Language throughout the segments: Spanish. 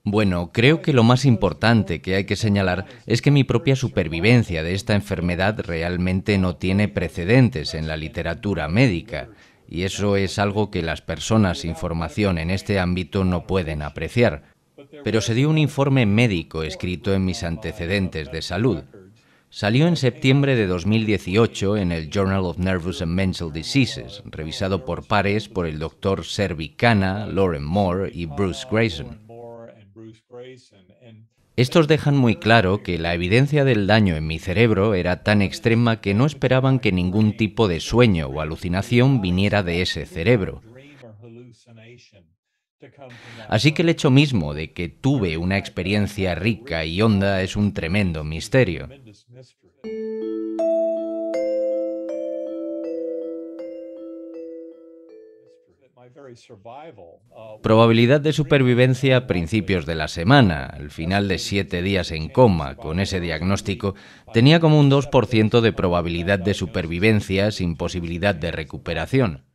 Bueno, creo que lo más importante que hay que señalar es que mi propia supervivencia de esta enfermedad realmente no tiene precedentes en la literatura médica, y eso es algo que las personas sin formación en este ámbito no pueden apreciar. Pero se dio un informe médico escrito en mis antecedentes de salud. Salió en septiembre de 2018 en el Journal of Nervous and Mental Diseases, revisado por pares por el doctor Servi Khanna, Lauren Moore y Bruce Grayson. Estos dejan muy claro que la evidencia del daño en mi cerebro era tan extrema que no esperaban que ningún tipo de sueño o alucinación viniera de ese cerebro. Así que el hecho mismo de que tuve una experiencia rica y honda es un tremendo misterio. Probabilidad de supervivencia a principios de la semana, al final de 7 días en coma, con ese diagnóstico, tenía como un 2% de probabilidad de supervivencia sin posibilidad de recuperación.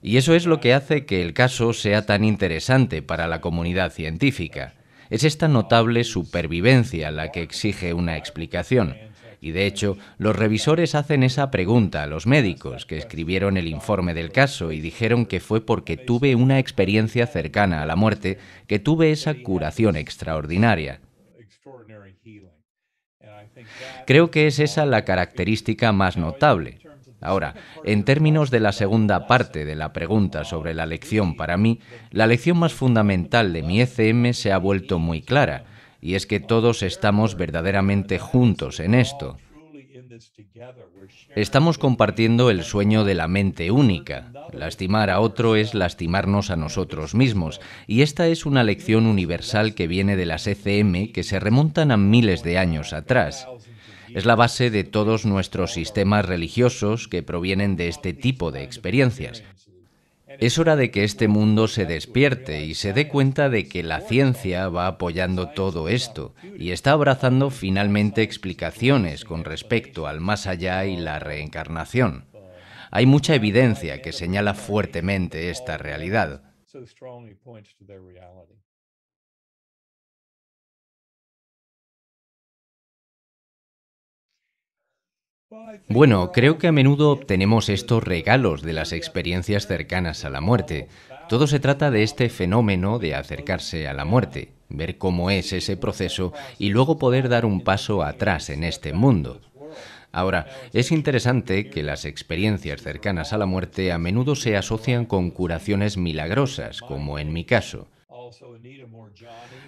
Y eso es lo que hace que el caso sea tan interesante para la comunidad científica. Es esta notable supervivencia la que exige una explicación. Y de hecho, los revisores hacen esa pregunta a los médicos que escribieron el informe del caso y dijeron que fue porque tuve una experiencia cercana a la muerte que tuve esa curación extraordinaria. Creo que es esa la característica más notable. Ahora, en términos de la segunda parte de la pregunta sobre la lección para mí, la lección más fundamental de mi ECM se ha vuelto muy clara, y es que todos estamos verdaderamente juntos en esto. Estamos compartiendo el sueño de la mente única. Lastimar a otro es lastimarnos a nosotros mismos, y esta es una lección universal que viene de las ECM que se remontan a miles de años atrás. Es la base de todos nuestros sistemas religiosos que provienen de este tipo de experiencias. Es hora de que este mundo se despierte y se dé cuenta de que la ciencia va apoyando todo esto y está abrazando finalmente explicaciones con respecto al más allá y la reencarnación. Hay mucha evidencia que señala fuertemente esta realidad. Bueno, creo que a menudo obtenemos estos regalos de las experiencias cercanas a la muerte. Todo se trata de este fenómeno de acercarse a la muerte, ver cómo es ese proceso y luego poder dar un paso atrás en este mundo. Ahora, es interesante que las experiencias cercanas a la muerte a menudo se asocian con curaciones milagrosas, como en mi caso.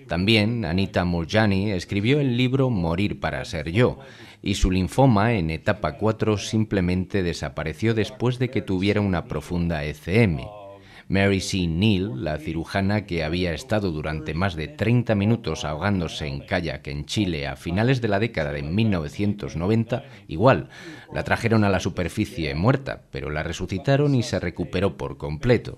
También Anita Moorjani escribió el libro Morir para ser yo, y su linfoma en etapa 4 simplemente desapareció después de que tuviera una profunda ECM. Mary C. Neal, la cirujana que había estado durante más de 30 minutos ahogándose en kayak en Chile a finales de la década de 1990, igual, la trajeron a la superficie muerta, pero la resucitaron y se recuperó por completo.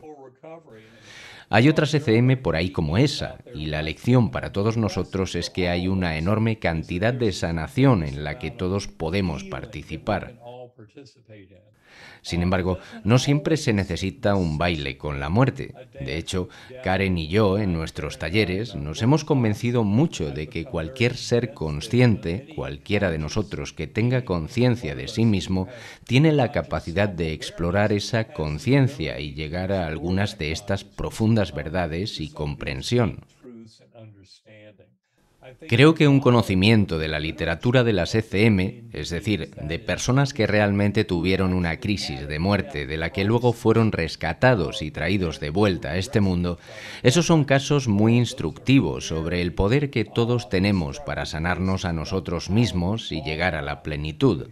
Hay otras ECM por ahí como esa, y la lección para todos nosotros es que hay una enorme cantidad de sanación en la que todos podemos participar. Sin embargo, no siempre se necesita un baile con la muerte. De hecho, Karen y yo, en nuestros talleres, nos hemos convencido mucho de que cualquier ser consciente, cualquiera de nosotros que tenga conciencia de sí mismo, tiene la capacidad de explorar esa conciencia y llegar a algunas de estas profundas verdades y comprensión. Creo que un conocimiento de la literatura de las ECM, es decir, de personas que realmente tuvieron una crisis de muerte de la que luego fueron rescatados y traídos de vuelta a este mundo, esos son casos muy instructivos sobre el poder que todos tenemos para sanarnos a nosotros mismos y llegar a la plenitud.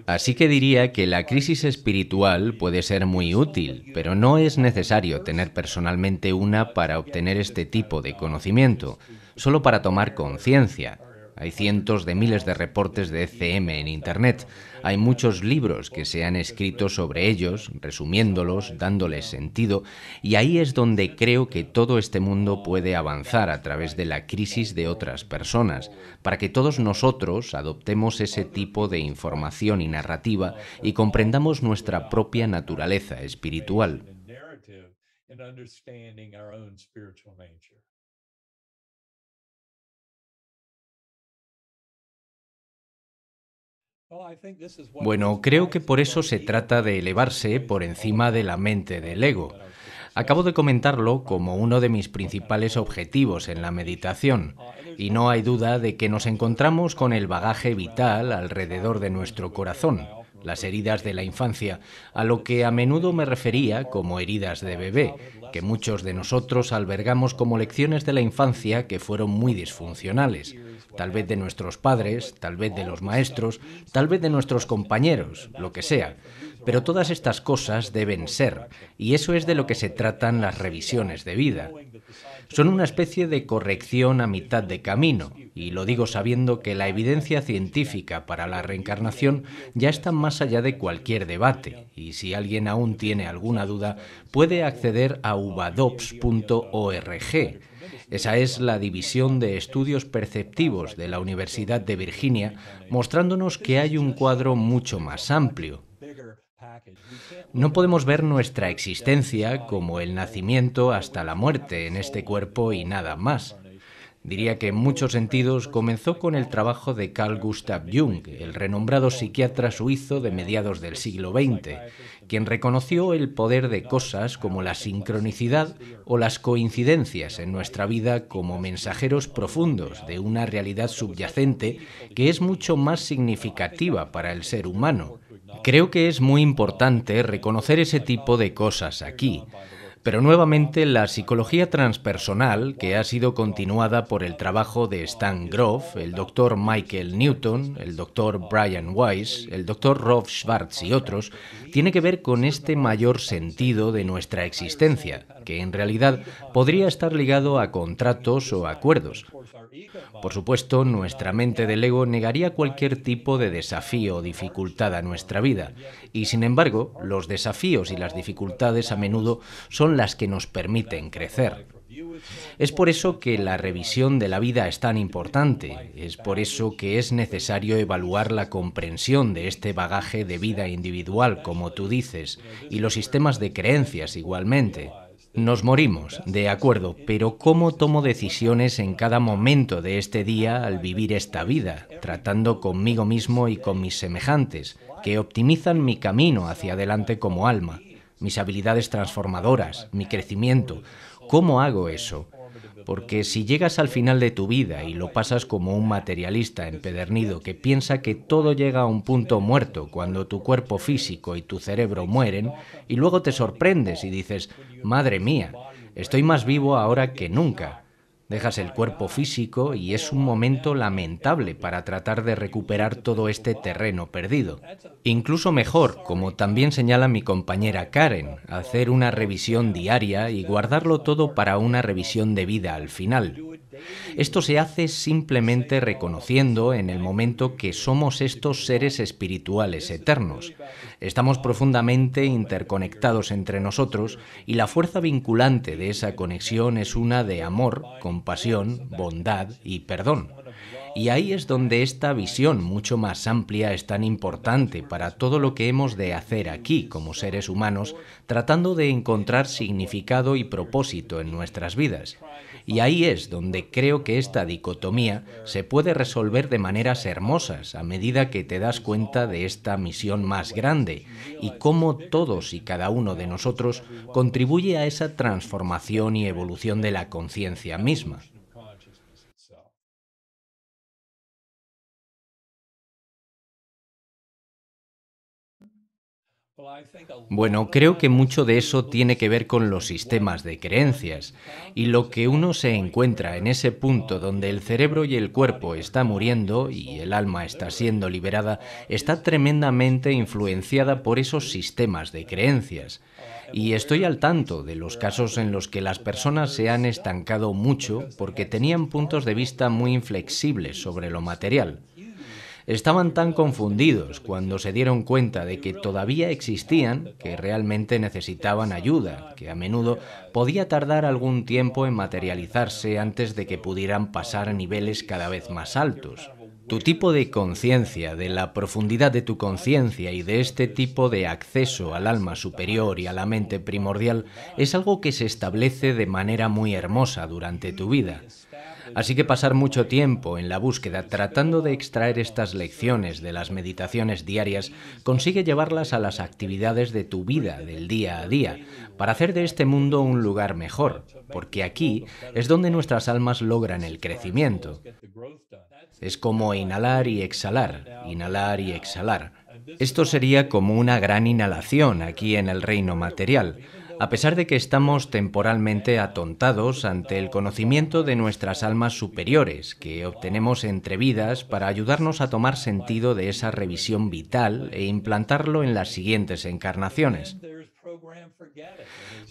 Así que diría que la crisis espiritual puede ser muy útil, pero no es necesario tener personalmente una para obtener este tipo de conocimiento, solo para tomar conciencia. Hay cientos de miles de reportes de ECM en Internet. Hay muchos libros que se han escrito sobre ellos, resumiéndolos, dándoles sentido, y ahí es donde creo que todo este mundo puede avanzar a través de la crisis de otras personas, para que todos nosotros adoptemos ese tipo de información y narrativa y comprendamos nuestra propia naturaleza espiritual. Bueno, creo que por eso se trata de elevarse por encima de la mente del ego. Acabo de comentarlo como uno de mis principales objetivos en la meditación, y no hay duda de que nos encontramos con el bagaje vital alrededor de nuestro corazón, las heridas de la infancia, a lo que a menudo me refería como heridas de bebé, que muchos de nosotros albergamos como lecciones de la infancia que fueron muy disfuncionales, tal vez de nuestros padres, tal vez de los maestros, tal vez de nuestros compañeros, lo que sea. Pero todas estas cosas deben ser, y eso es de lo que se tratan las revisiones de vida. Son una especie de corrección a mitad de camino, y lo digo sabiendo que la evidencia científica para la reencarnación ya está más allá de cualquier debate, y si alguien aún tiene alguna duda, puede acceder a uvadops.org. Esa es la División de Estudios Perceptivos de la Universidad de Virginia, mostrándonos que hay un cuadro mucho más amplio. No podemos ver nuestra existencia como el nacimiento hasta la muerte en este cuerpo y nada más. Diría que en muchos sentidos comenzó con el trabajo de Carl Gustav Jung, el renombrado psiquiatra suizo de mediados del siglo XX, quien reconoció el poder de cosas como la sincronicidad o las coincidencias en nuestra vida como mensajeros profundos de una realidad subyacente que es mucho más significativa para el ser humano. Creo que es muy importante reconocer ese tipo de cosas aquí. Pero nuevamente la psicología transpersonal, que ha sido continuada por el trabajo de Stan Grof, el Dr. Michael Newton, el Dr. Brian Weiss, el Dr. Rolf Schwartz y otros, tiene que ver con este mayor sentido de nuestra existencia, que en realidad podría estar ligado a contratos o acuerdos. Por supuesto, nuestra mente del ego negaría cualquier tipo de desafío o dificultad a nuestra vida, y sin embargo, los desafíos y las dificultades a menudo son las que nos permiten crecer. Es por eso que la revisión de la vida es tan importante, es por eso que es necesario evaluar la comprensión de este bagaje de vida individual, como tú dices, y los sistemas de creencias igualmente. Nos morimos, de acuerdo, pero ¿cómo tomo decisiones en cada momento de este día al vivir esta vida, tratando conmigo mismo y con mis semejantes, que optimizan mi camino hacia adelante como alma, mis habilidades transformadoras, mi crecimiento? ¿Cómo hago eso? Porque si llegas al final de tu vida y lo pasas como un materialista empedernido que piensa que todo llega a un punto muerto cuando tu cuerpo físico y tu cerebro mueren, y luego te sorprendes y dices, madre mía, estoy más vivo ahora que nunca. Dejas el cuerpo físico y es un momento lamentable para tratar de recuperar todo este terreno perdido. Incluso mejor, como también señala mi compañera Karen, hacer una revisión diaria y guardarlo todo para una revisión de vida al final. Esto se hace simplemente reconociendo en el momento que somos estos seres espirituales eternos. Estamos profundamente interconectados entre nosotros y la fuerza vinculante de esa conexión es una de amor, compasión, bondad y perdón. Y ahí es donde esta visión mucho más amplia es tan importante para todo lo que hemos de hacer aquí como seres humanos, tratando de encontrar significado y propósito en nuestras vidas. Y ahí es donde creo que esta dicotomía se puede resolver de maneras hermosas a medida que te das cuenta de esta misión más grande y cómo todos y cada uno de nosotros contribuye a esa transformación y evolución de la conciencia misma. Bueno, creo que mucho de eso tiene que ver con los sistemas de creencias, y lo que uno se encuentra en ese punto donde el cerebro y el cuerpo está muriendo y el alma está siendo liberada, está tremendamente influenciada por esos sistemas de creencias. Y estoy al tanto de los casos en los que las personas se han estancado mucho porque tenían puntos de vista muy inflexibles sobre lo material. Estaban tan confundidos cuando se dieron cuenta de que todavía existían, que realmente necesitaban ayuda, que a menudo podía tardar algún tiempo en materializarse antes de que pudieran pasar a niveles cada vez más altos. Tu tipo de conciencia, de la profundidad de tu conciencia y de este tipo de acceso al alma superior y a la mente primordial es algo que se establece de manera muy hermosa durante tu vida. Así que pasar mucho tiempo en la búsqueda tratando de extraer estas lecciones de las meditaciones diarias consigue llevarlas a las actividades de tu vida del día a día, para hacer de este mundo un lugar mejor, porque aquí es donde nuestras almas logran el crecimiento. Es como inhalar y exhalar, inhalar y exhalar. Esto sería como una gran inhalación aquí en el reino material, a pesar de que estamos temporalmente atontados ante el conocimiento de nuestras almas superiores, que obtenemos entre vidas para ayudarnos a tomar sentido de esa revisión vital e implantarlo en las siguientes encarnaciones.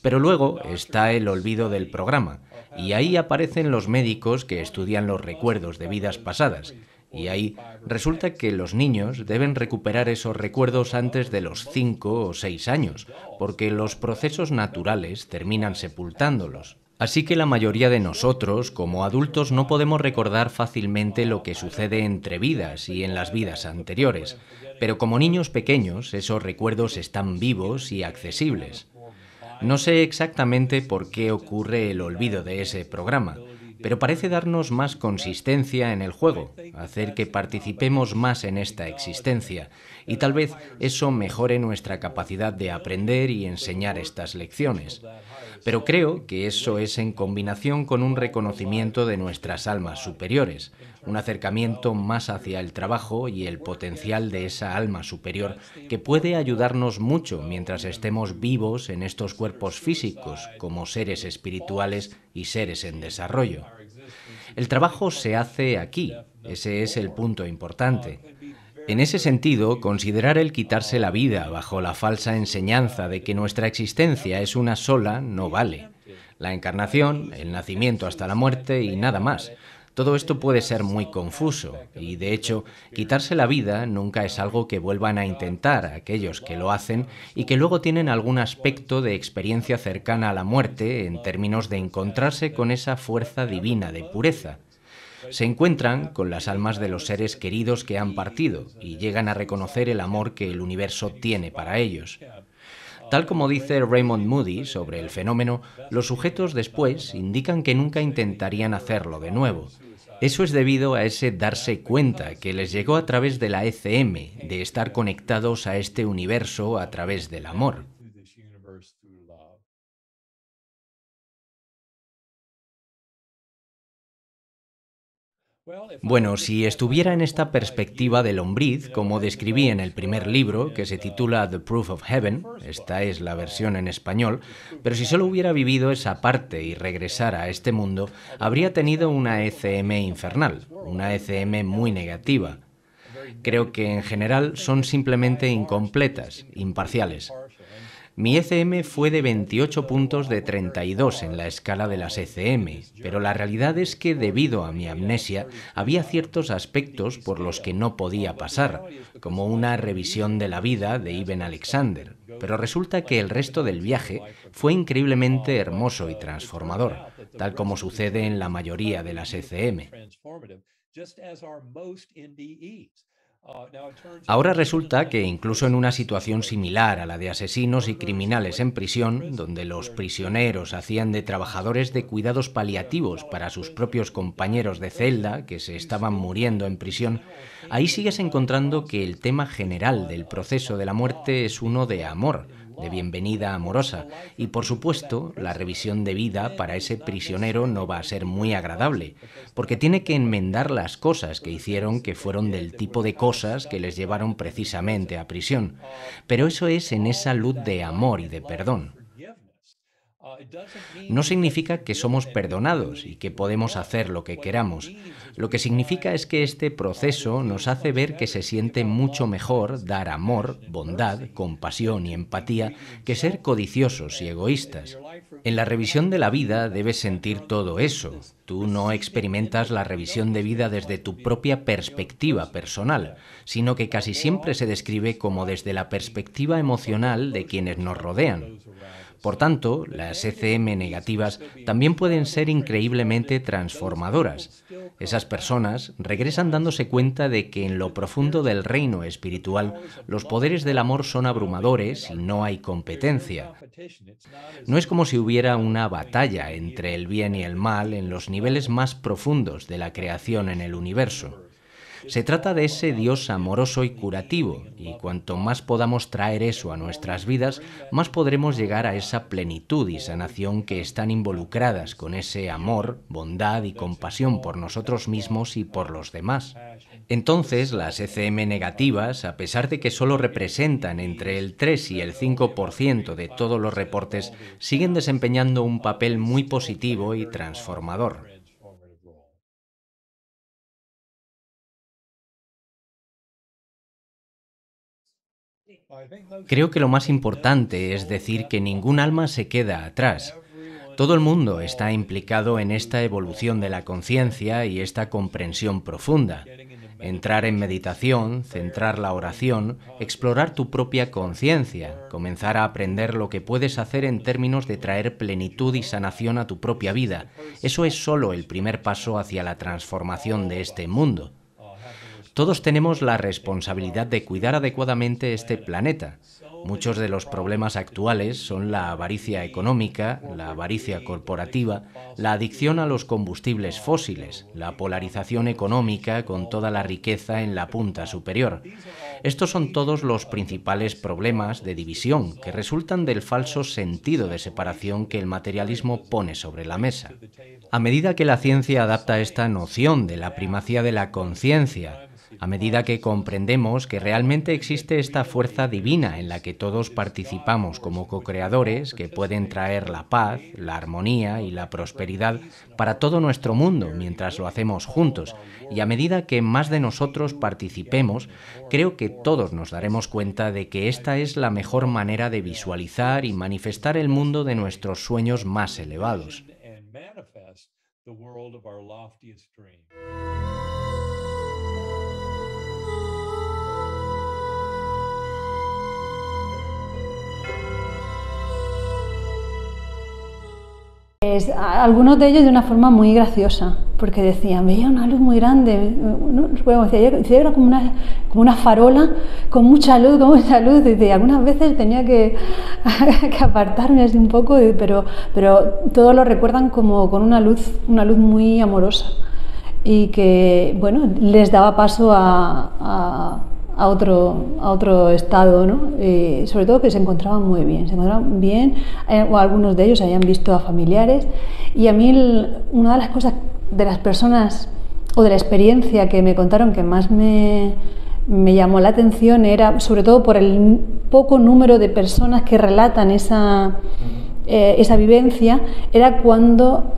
Pero luego está el olvido del programa, y ahí aparecen los médicos que estudian los recuerdos de vidas pasadas, y ahí resulta que los niños deben recuperar esos recuerdos antes de los 5 o 6 años, porque los procesos naturales terminan sepultándolos. Así que la mayoría de nosotros, como adultos, no podemos recordar fácilmente lo que sucede entre vidas y en las vidas anteriores, pero como niños pequeños, esos recuerdos están vivos y accesibles. No sé exactamente por qué ocurre el olvido de ese programa, pero parece darnos más consistencia en el juego, hacer que participemos más en esta existencia, y tal vez eso mejore nuestra capacidad de aprender y enseñar estas lecciones. Pero creo que eso es en combinación con un reconocimiento de nuestras almas superiores, un acercamiento más hacia el trabajo y el potencial de esa alma superior que puede ayudarnos mucho mientras estemos vivos en estos cuerpos físicos como seres espirituales y seres en desarrollo. El trabajo se hace aquí, ese es el punto importante. En ese sentido, considerar el quitarse la vida bajo la falsa enseñanza de que nuestra existencia es una sola no vale. La encarnación, el nacimiento hasta la muerte y nada más. Todo esto puede ser muy confuso y, de hecho, quitarse la vida nunca es algo que vuelvan a intentar aquellos que lo hacen y que luego tienen algún aspecto de experiencia cercana a la muerte en términos de encontrarse con esa fuerza divina de pureza. Se encuentran con las almas de los seres queridos que han partido y llegan a reconocer el amor que el universo tiene para ellos. Tal como dice Raymond Moody sobre el fenómeno, los sujetos después indican que nunca intentarían hacerlo de nuevo. Eso es debido a ese darse cuenta que les llegó a través de la ECM, de estar conectados a este universo a través del amor. Bueno, si estuviera en esta perspectiva de lombriz, como describí en el primer libro, que se titula The Proof of Heaven, esta es la versión en español, pero si solo hubiera vivido esa parte y regresara a este mundo, habría tenido una ECM infernal, una ECM muy negativa. Creo que en general son simplemente incompletas, imparciales. Mi ECM fue de 28 puntos de 32 en la escala de las ECM, pero la realidad es que debido a mi amnesia había ciertos aspectos por los que no podía pasar, como una revisión de la vida de Ibn Alexander. Pero resulta que el resto del viaje fue increíblemente hermoso y transformador, tal como sucede en la mayoría de las ECM. Ahora resulta que incluso en una situación similar a la de asesinos y criminales en prisión, donde los prisioneros hacían de trabajadores de cuidados paliativos para sus propios compañeros de celda que se estaban muriendo en prisión, ahí sigues encontrando que el tema general del proceso de la muerte es uno de amor, de bienvenida amorosa, y por supuesto la revisión de vida para ese prisionero no va a ser muy agradable, porque tiene que enmendar las cosas que hicieron que fueron del tipo de cosas que les llevaron precisamente a prisión. Pero eso es en esa luz de amor y de perdón. No significa que somos perdonados y que podemos hacer lo que queramos. Lo que significa es que este proceso nos hace ver que se siente mucho mejor dar amor, bondad, compasión y empatía que ser codiciosos y egoístas. En la revisión de la vida debes sentir todo eso. Tú no experimentas la revisión de vida desde tu propia perspectiva personal, sino que casi siempre se describe como desde la perspectiva emocional de quienes nos rodean. Por tanto, las ECM negativas también pueden ser increíblemente transformadoras. Esas personas regresan dándose cuenta de que en lo profundo del reino espiritual los poderes del amor son abrumadores y no hay competencia. No es como si hubiera una batalla entre el bien y el mal en los niveles más profundos de la creación en el universo. Se trata de ese Dios amoroso y curativo, y cuanto más podamos traer eso a nuestras vidas, más podremos llegar a esa plenitud y sanación que están involucradas con ese amor, bondad y compasión por nosotros mismos y por los demás. Entonces, las ECM negativas, a pesar de que solo representan entre el 3 y el 5% de todos los reportes, siguen desempeñando un papel muy positivo y transformador. Creo que lo más importante es decir que ningún alma se queda atrás. Todo el mundo está implicado en esta evolución de la conciencia y esta comprensión profunda. Entrar en meditación, centrar la oración, explorar tu propia conciencia, comenzar a aprender lo que puedes hacer en términos de traer plenitud y sanación a tu propia vida. Eso es solo el primer paso hacia la transformación de este mundo. Todos tenemos la responsabilidad de cuidar adecuadamente este planeta. Muchos de los problemas actuales son la avaricia económica, la avaricia corporativa, la adicción a los combustibles fósiles, la polarización económica con toda la riqueza en la punta superior. Estos son todos los principales problemas de división que resultan del falso sentido de separación que el materialismo pone sobre la mesa. A medida que la ciencia adapta esta noción de la primacía de la conciencia, a medida que comprendemos que realmente existe esta fuerza divina en la que todos participamos como co-creadores, que pueden traer la paz, la armonía y la prosperidad para todo nuestro mundo mientras lo hacemos juntos, y a medida que más de nosotros participemos, creo que todos nos daremos cuenta de que esta es la mejor manera de visualizar y manifestar el mundo de nuestros sueños más elevados. Algunos de ellos de una forma muy graciosa, porque decían, veía una luz muy grande, no recuerdo, decía, era como una farola con mucha luz, dice, algunas veces tenía que apartarme así un poco, pero todos lo recuerdan como con una luz muy amorosa y que, bueno, les daba paso a otro estado, ¿no? Sobre todo que se encontraban muy bien, o algunos de ellos habían visto a familiares, y a mí una de las cosas de las personas o de la experiencia que me contaron que más me llamó la atención era sobre todo por el poco número de personas que relatan esa vivencia, era cuando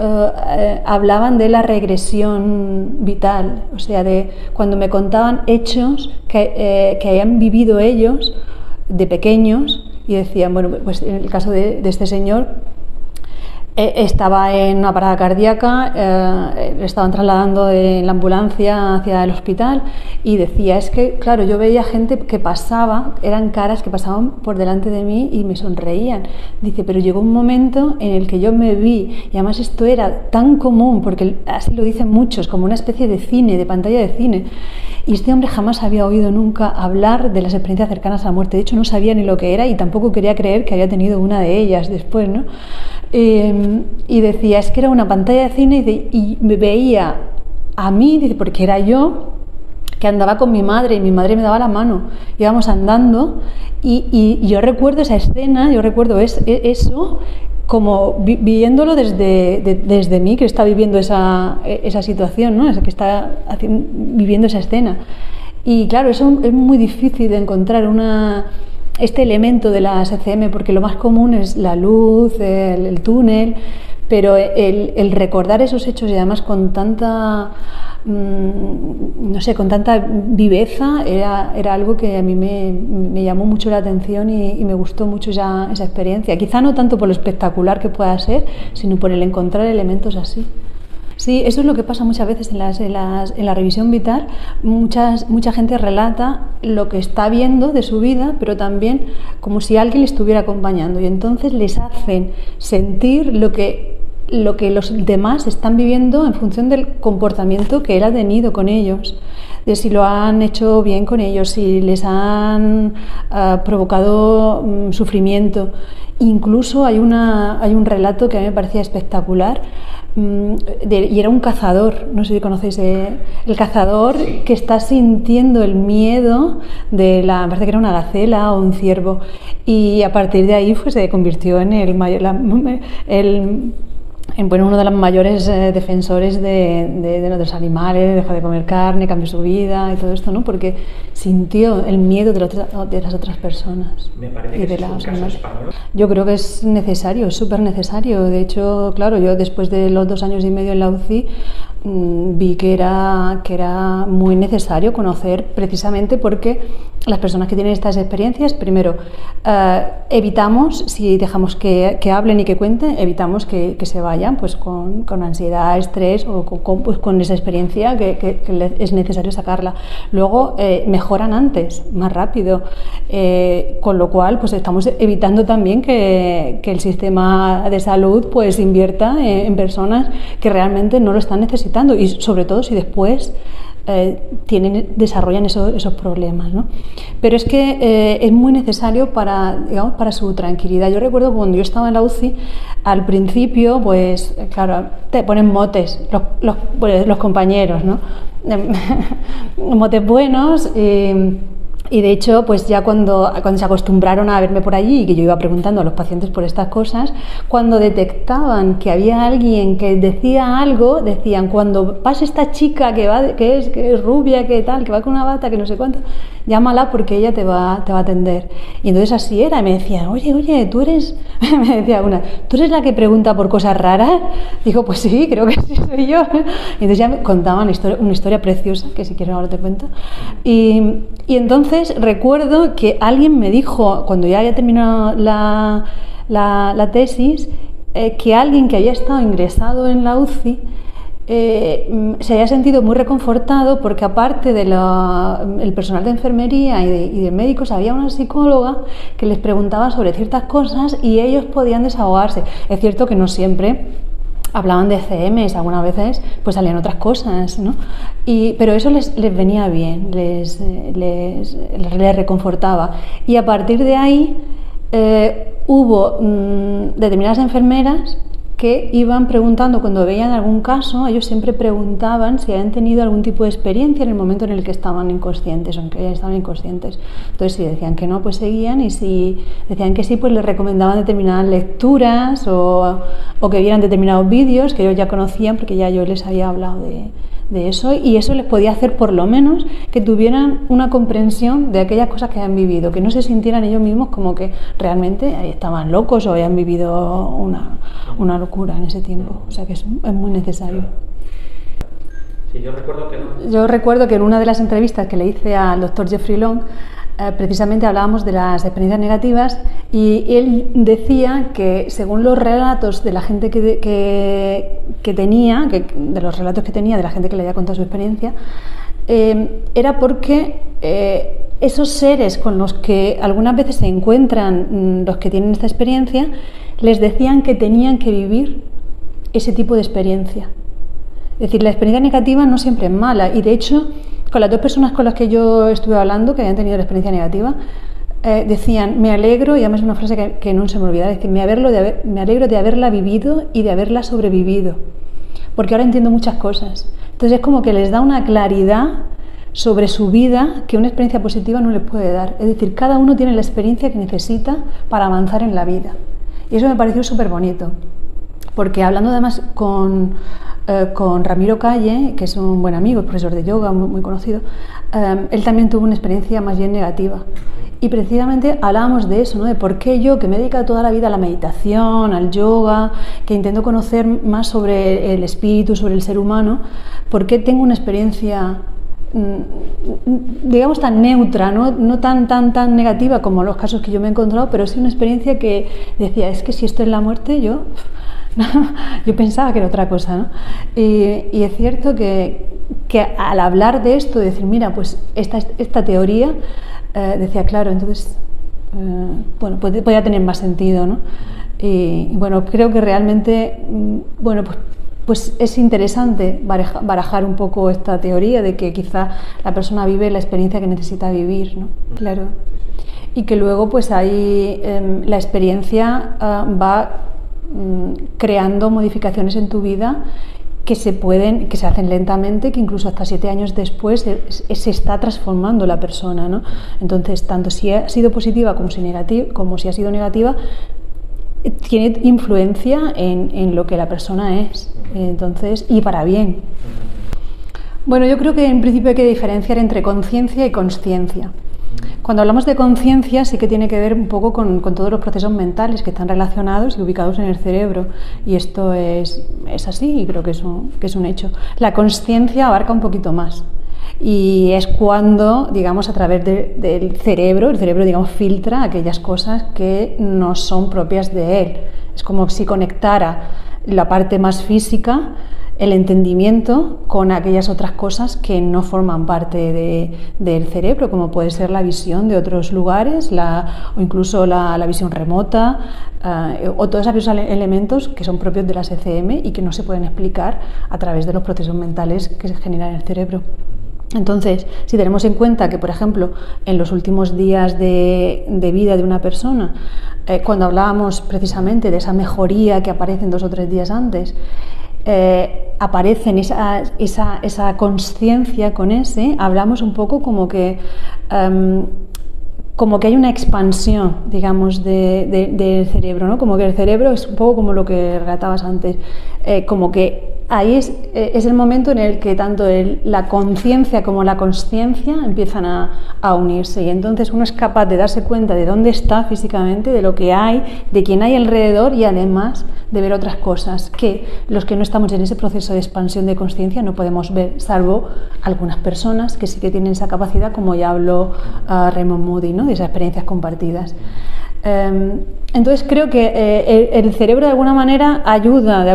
hablaban de la regresión vital, o sea, de cuando me contaban hechos que habían vivido ellos de pequeños, y decían, bueno, pues en el caso de este señor, estaba en una parada cardíaca, le estaban trasladando en la ambulancia hacia el hospital, y decía, es que claro, yo veía gente que pasaba, eran caras que pasaban por delante de mí y me sonreían. Dice, pero llegó un momento en el que yo me vi, y además esto era tan común, porque así lo dicen muchos, como una especie de cine, de pantalla de cine, y este hombre jamás había oído nunca hablar de las experiencias cercanas a la muerte. De hecho, no sabía ni lo que era y tampoco quería creer que había tenido una de ellas después, ¿no? Y decía, es que era una pantalla de cine, y me veía a mí, dice, porque era yo que andaba con mi madre y mi madre me daba la mano, íbamos andando, y yo recuerdo esa escena, yo recuerdo eso como viviéndolo desde mí, que está viviendo esa situación, ¿no? Que está viviendo esa escena. Y claro, eso es muy difícil de encontrar este elemento de las ECM, porque lo más común es la luz, el túnel, pero el recordar esos hechos, y además con tanta, no sé, con tanta viveza, era algo que a mí me llamó mucho la atención y me gustó mucho esa experiencia. Quizá no tanto por lo espectacular que pueda ser, sino por el encontrar elementos así. Sí, eso es lo que pasa muchas veces en la revisión vital. Mucha gente relata lo que está viendo de su vida, pero también como si alguien le estuviera acompañando, y entonces les hacen sentir lo que los demás están viviendo en función del comportamiento que él ha tenido con ellos, de si lo han hecho bien con ellos, si les han provocado sufrimiento. Incluso hay un relato que a mí me parecía espectacular, y era un cazador, no sé si conocéis, el cazador que está sintiendo el miedo me parece que era una gacela o un ciervo, y a partir de ahí pues, se convirtió en uno de los mayores defensores de los animales, dejó de comer carne, cambió su vida y todo esto, ¿no? Porque sintió el miedo de las otras personas. Me parece que es un caso español. Yo creo que es necesario, es súper necesario. De hecho, claro, yo después de los 2 años y medio en la UCI vi que era muy necesario conocer, precisamente porque las personas que tienen estas experiencias, primero, evitamos, si dejamos que hablen y que cuenten, evitamos que se vayan pues con ansiedad, estrés o con esa experiencia que es necesario sacarla. Luego mejoran antes, más rápido, con lo cual pues estamos evitando también que el sistema de salud pues invierta en personas que realmente no lo están necesitando, y sobre todo si después desarrollan esos problemas, ¿no? Pero es que es muy necesario para su tranquilidad. Yo recuerdo cuando yo estaba en la UCI, al principio, pues claro, te ponen motes los compañeros, ¿no? Motes buenos. Y de hecho, pues ya cuando se acostumbraron a verme por allí y que yo iba preguntando a los pacientes por estas cosas, cuando detectaban que había alguien que decía algo, decían: cuando pase esta chica que es rubia, que tal, que va con una bata, que no sé cuánto, llámala porque ella te va a atender. Y entonces así era, y me decían: oye, tú eres, me decía una, ¿tú eres la que pregunta por cosas raras? Digo: pues sí, creo que sí soy yo. Y entonces ya me contaban una historia preciosa, que si quieres ahora te cuento. Y entonces recuerdo que alguien me dijo, cuando ya había terminado la tesis, que alguien que había estado ingresado en la UCI se había sentido muy reconfortado porque, aparte del personal de enfermería y de médicos, había una psicóloga que les preguntaba sobre ciertas cosas y ellos podían desahogarse. Es cierto que no siempre hablaban de CMs, algunas veces pues salían otras cosas, ¿no? Pero eso les venía bien, les reconfortaba. Y a partir de ahí hubo determinadas enfermeras que iban preguntando, cuando veían algún caso, ellos siempre preguntaban si habían tenido algún tipo de experiencia en el momento en el que estaban inconscientes o en que estaban inconscientes. Entonces, si decían que no, pues seguían, y si decían que sí, pues les recomendaban determinadas lecturas o que vieran determinados vídeos que ellos ya conocían, porque ya yo les había hablado de eso, y eso les podía hacer por lo menos que tuvieran una comprensión de aquellas cosas que habían vivido, que no se sintieran ellos mismos como que realmente estaban locos o habían vivido una locura en ese tiempo. O sea que es muy necesario. Sí, yo recuerdo que en una de las entrevistas que le hice al doctor Jeffrey Long, precisamente hablábamos de las experiencias negativas, y él decía que, según los relatos de la gente de los relatos que tenía de la gente que le había contado su experiencia, era porque esos seres con los que algunas veces se encuentran los que tienen esta experiencia les decían que tenían que vivir ese tipo de experiencia. Es decir, la experiencia negativa no siempre es mala, y de hecho, con las 2 personas con las que yo estuve hablando, que habían tenido la experiencia negativa, decían: me alegro, y además es una frase que no se me olvidará, es decir, me alegro de haberla vivido y de haberla sobrevivido, porque ahora entiendo muchas cosas. Entonces es como que les da una claridad sobre su vida que una experiencia positiva no les puede dar. Es decir, cada uno tiene la experiencia que necesita para avanzar en la vida. Y eso me pareció súper bonito, porque hablando además con Ramiro Calle, que es un buen amigo, es profesor de yoga, muy conocido, él también tuvo una experiencia más bien negativa. Y precisamente hablábamos de eso, ¿no? De por qué yo, que me he dedicado toda la vida a la meditación, al yoga, que intento conocer más sobre el espíritu, sobre el ser humano, por qué tengo una experiencia, digamos, tan neutra, no tan negativa como los casos que yo me he encontrado, pero sí una experiencia que decía: es que si esto es la muerte, yo Yo pensaba que era otra cosa, ¿no? Y es cierto que al hablar de esto, de decir, mira, pues esta teoría, decía, claro, entonces, bueno, podía tener más sentido, ¿no? Y bueno, creo que realmente, bueno, pues es interesante barajar un poco esta teoría de que quizá la persona vive la experiencia que necesita vivir, ¿no? Claro. Y que luego pues ahí la experiencia va creando modificaciones en tu vida que se hacen lentamente, que incluso hasta 7 años después se está transformando la persona, ¿no? Entonces, tanto si ha sido positiva como si ha sido negativa, tiene influencia en lo que la persona es, entonces, y para bien. Bueno, yo creo que en principio hay que diferenciar entre conciencia y consciencia. Cuando hablamos de conciencia sí que tiene que ver un poco con todos los procesos mentales que están relacionados y ubicados en el cerebro, y esto es así, y creo que es un hecho. La consciencia abarca un poquito más, y es cuando, digamos, a través del cerebro, el cerebro, digamos, filtra aquellas cosas que no son propias de él. Es como si conectara la parte más física, el entendimiento, con aquellas otras cosas que no forman parte del cerebro, como puede ser la visión de otros lugares, o incluso la visión remota, o todos esos elementos que son propios de las ECM y que no se pueden explicar a través de los procesos mentales que se generan en el cerebro. Entonces, si tenemos en cuenta que, por ejemplo, en los últimos días de vida de una persona, cuando hablábamos precisamente de esa mejoría que aparece 2 o 3 días antes, aparece en esa consciencia con hablamos un poco como que hay una expansión, digamos, del cerebro, ¿no? Como que el cerebro es un poco como lo que relatabas antes, como que ahí es el momento en el que tanto la conciencia como la consciencia empiezan a unirse, y entonces uno es capaz de darse cuenta de dónde está físicamente, de lo que hay, de quién hay alrededor, y además de ver otras cosas que los que no estamos en ese proceso de expansión de conciencia no podemos ver, salvo algunas personas que sí que tienen esa capacidad, como ya habló Raymond Moody, ¿no? De esas experiencias compartidas. Entonces creo que el cerebro de alguna manera ayuda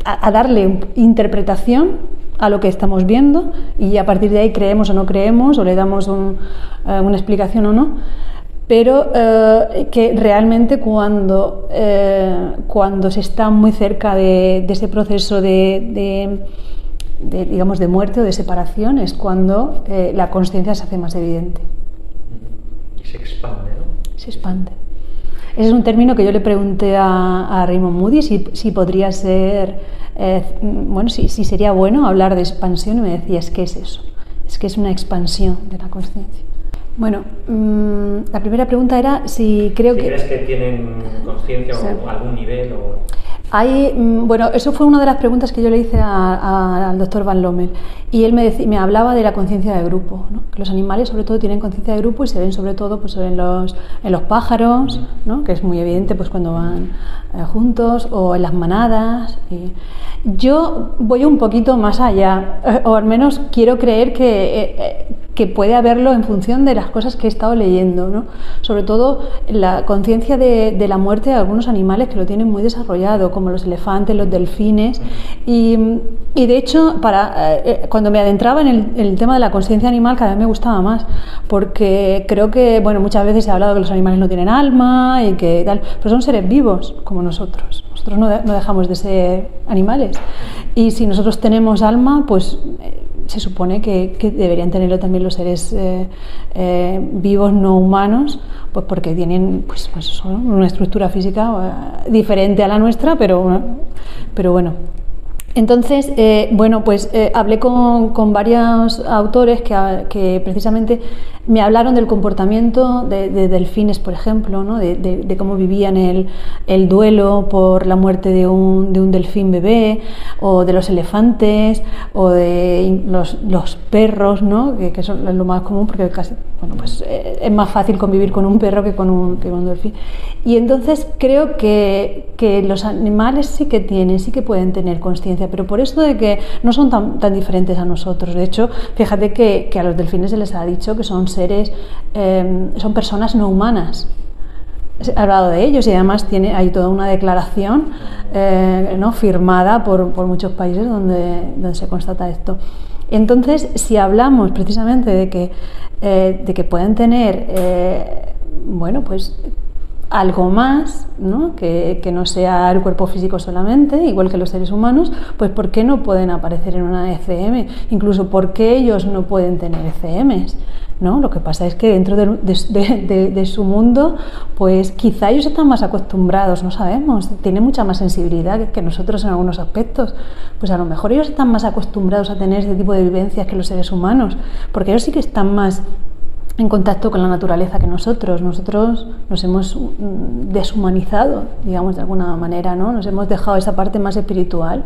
a darle interpretación a lo que estamos viendo, y a partir de ahí creemos o no creemos, o le damos una explicación o no, pero que realmente cuando se está muy cerca de ese proceso digamos, de muerte o de separación, es cuando la consciencia se hace más evidente. Y se expande, ¿no? Se expande. Ese es un término que yo le pregunté a Raymond Moody si podría ser, si sería bueno hablar de expansión, y me decía, es que es eso, es que es una expansión de la consciencia. Bueno, la primera pregunta era si creo que... ¿Crees que tienen conciencia o algún nivel? Bueno, eso fue una de las preguntas que yo le hice al doctor Van Lommel, y él me hablaba de la conciencia de grupo, ¿no? Que los animales sobre todo tienen conciencia de grupo, y se ven sobre todo pues, en los pájaros, ¿no? Que es muy evidente pues, cuando van juntos, o en las manadas. Yo voy un poquito más allá, o al menos quiero creer que puede haberlo en función de las cosas que he estado leyendo, ¿no? Sobre todo la conciencia de la muerte de algunos animales que lo tienen muy desarrollado, como los elefantes, los delfines, y de hecho cuando me adentraba en el tema de la conciencia animal, cada vez me gustaba más, porque creo que muchas veces se ha hablado que los animales no tienen alma y que tal, pero son seres vivos como nosotros no dejamos de ser animales, y si nosotros tenemos alma, pues se supone que deberían tenerlo también los seres vivos no humanos, pues porque tienen pues una estructura física diferente a la nuestra, pero bueno. Entonces, hablé con varios autores que precisamente me hablaron del comportamiento de delfines, por ejemplo, ¿no? de cómo vivían el duelo por la muerte de un delfín bebé, o de los elefantes, o de los perros, ¿no? que son lo más común, porque es más fácil convivir con un perro que con un delfín. Y entonces creo que los animales sí que pueden tener conciencia, pero por esto de que no son tan diferentes a nosotros. De hecho, fíjate que a los delfines se les ha dicho que son seres, son personas no humanas. ha hablado de ellos y además hay toda una declaración ¿no? firmada por muchos países donde se constata esto. Entonces, si hablamos precisamente de que pueden tener bueno, pues algo más, ¿no? Que no sea el cuerpo físico solamente, igual que los seres humanos, pues ¿por qué no pueden aparecer en una ECM? Incluso ¿por qué ellos no pueden tener ECMs? ¿No? Lo que pasa es que dentro de su mundo, pues quizá ellos están más acostumbrados, no sabemos, tienen mucha más sensibilidad que nosotros en algunos aspectos, pues a lo mejor ellos están más acostumbrados a tener este tipo de vivencias que los seres humanos, porque ellos sí que están más en contacto con la naturaleza que nosotros nos hemos deshumanizado, digamos de alguna manera, ¿no? Nos hemos dejado esa parte más espiritual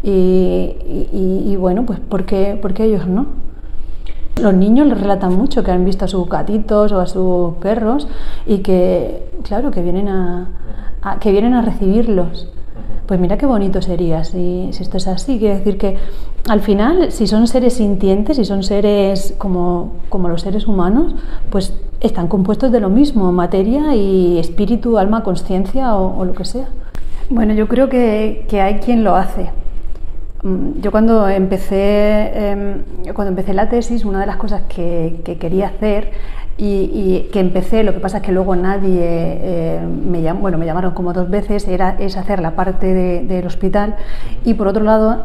y bueno, pues ¿por qué ellos no? Los niños les relatan mucho que han visto a sus gatitos o a sus perros y que, claro, que vienen a recibirlos. Pues mira qué bonito sería si esto es así. Quiere decir que al final, si son seres sintientes, si son seres como los seres humanos, pues están compuestos de lo mismo, materia y espíritu, alma, conciencia o lo que sea. Bueno, yo creo que hay quien lo hace. Yo cuando empecé la tesis, una de las cosas que quería hacer y que empecé, lo que pasa es que luego nadie me llamaron como 2 veces, es hacer la parte del hospital, y por otro lado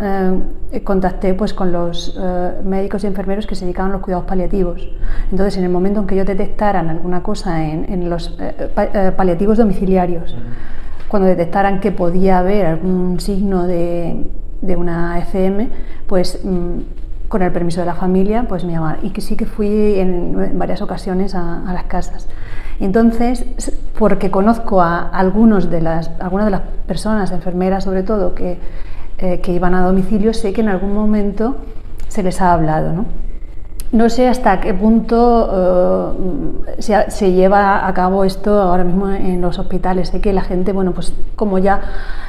contacté pues con los médicos y enfermeros que se dedicaban a los cuidados paliativos. Entonces, en el momento en que ellos detectaran alguna cosa en los paliativos domiciliarios, cuando detectaran que podía haber algún signo de una ECM, pues con el permiso de la familia, pues me llamaron. Y que sí que fui en varias ocasiones a las casas. Entonces, porque conozco a algunas de las personas, enfermeras sobre todo, que iban a domicilio, sé que en algún momento se les ha hablado, ¿no? No sé hasta qué punto se lleva a cabo esto ahora mismo en los hospitales. Sé que la gente, bueno, pues como ya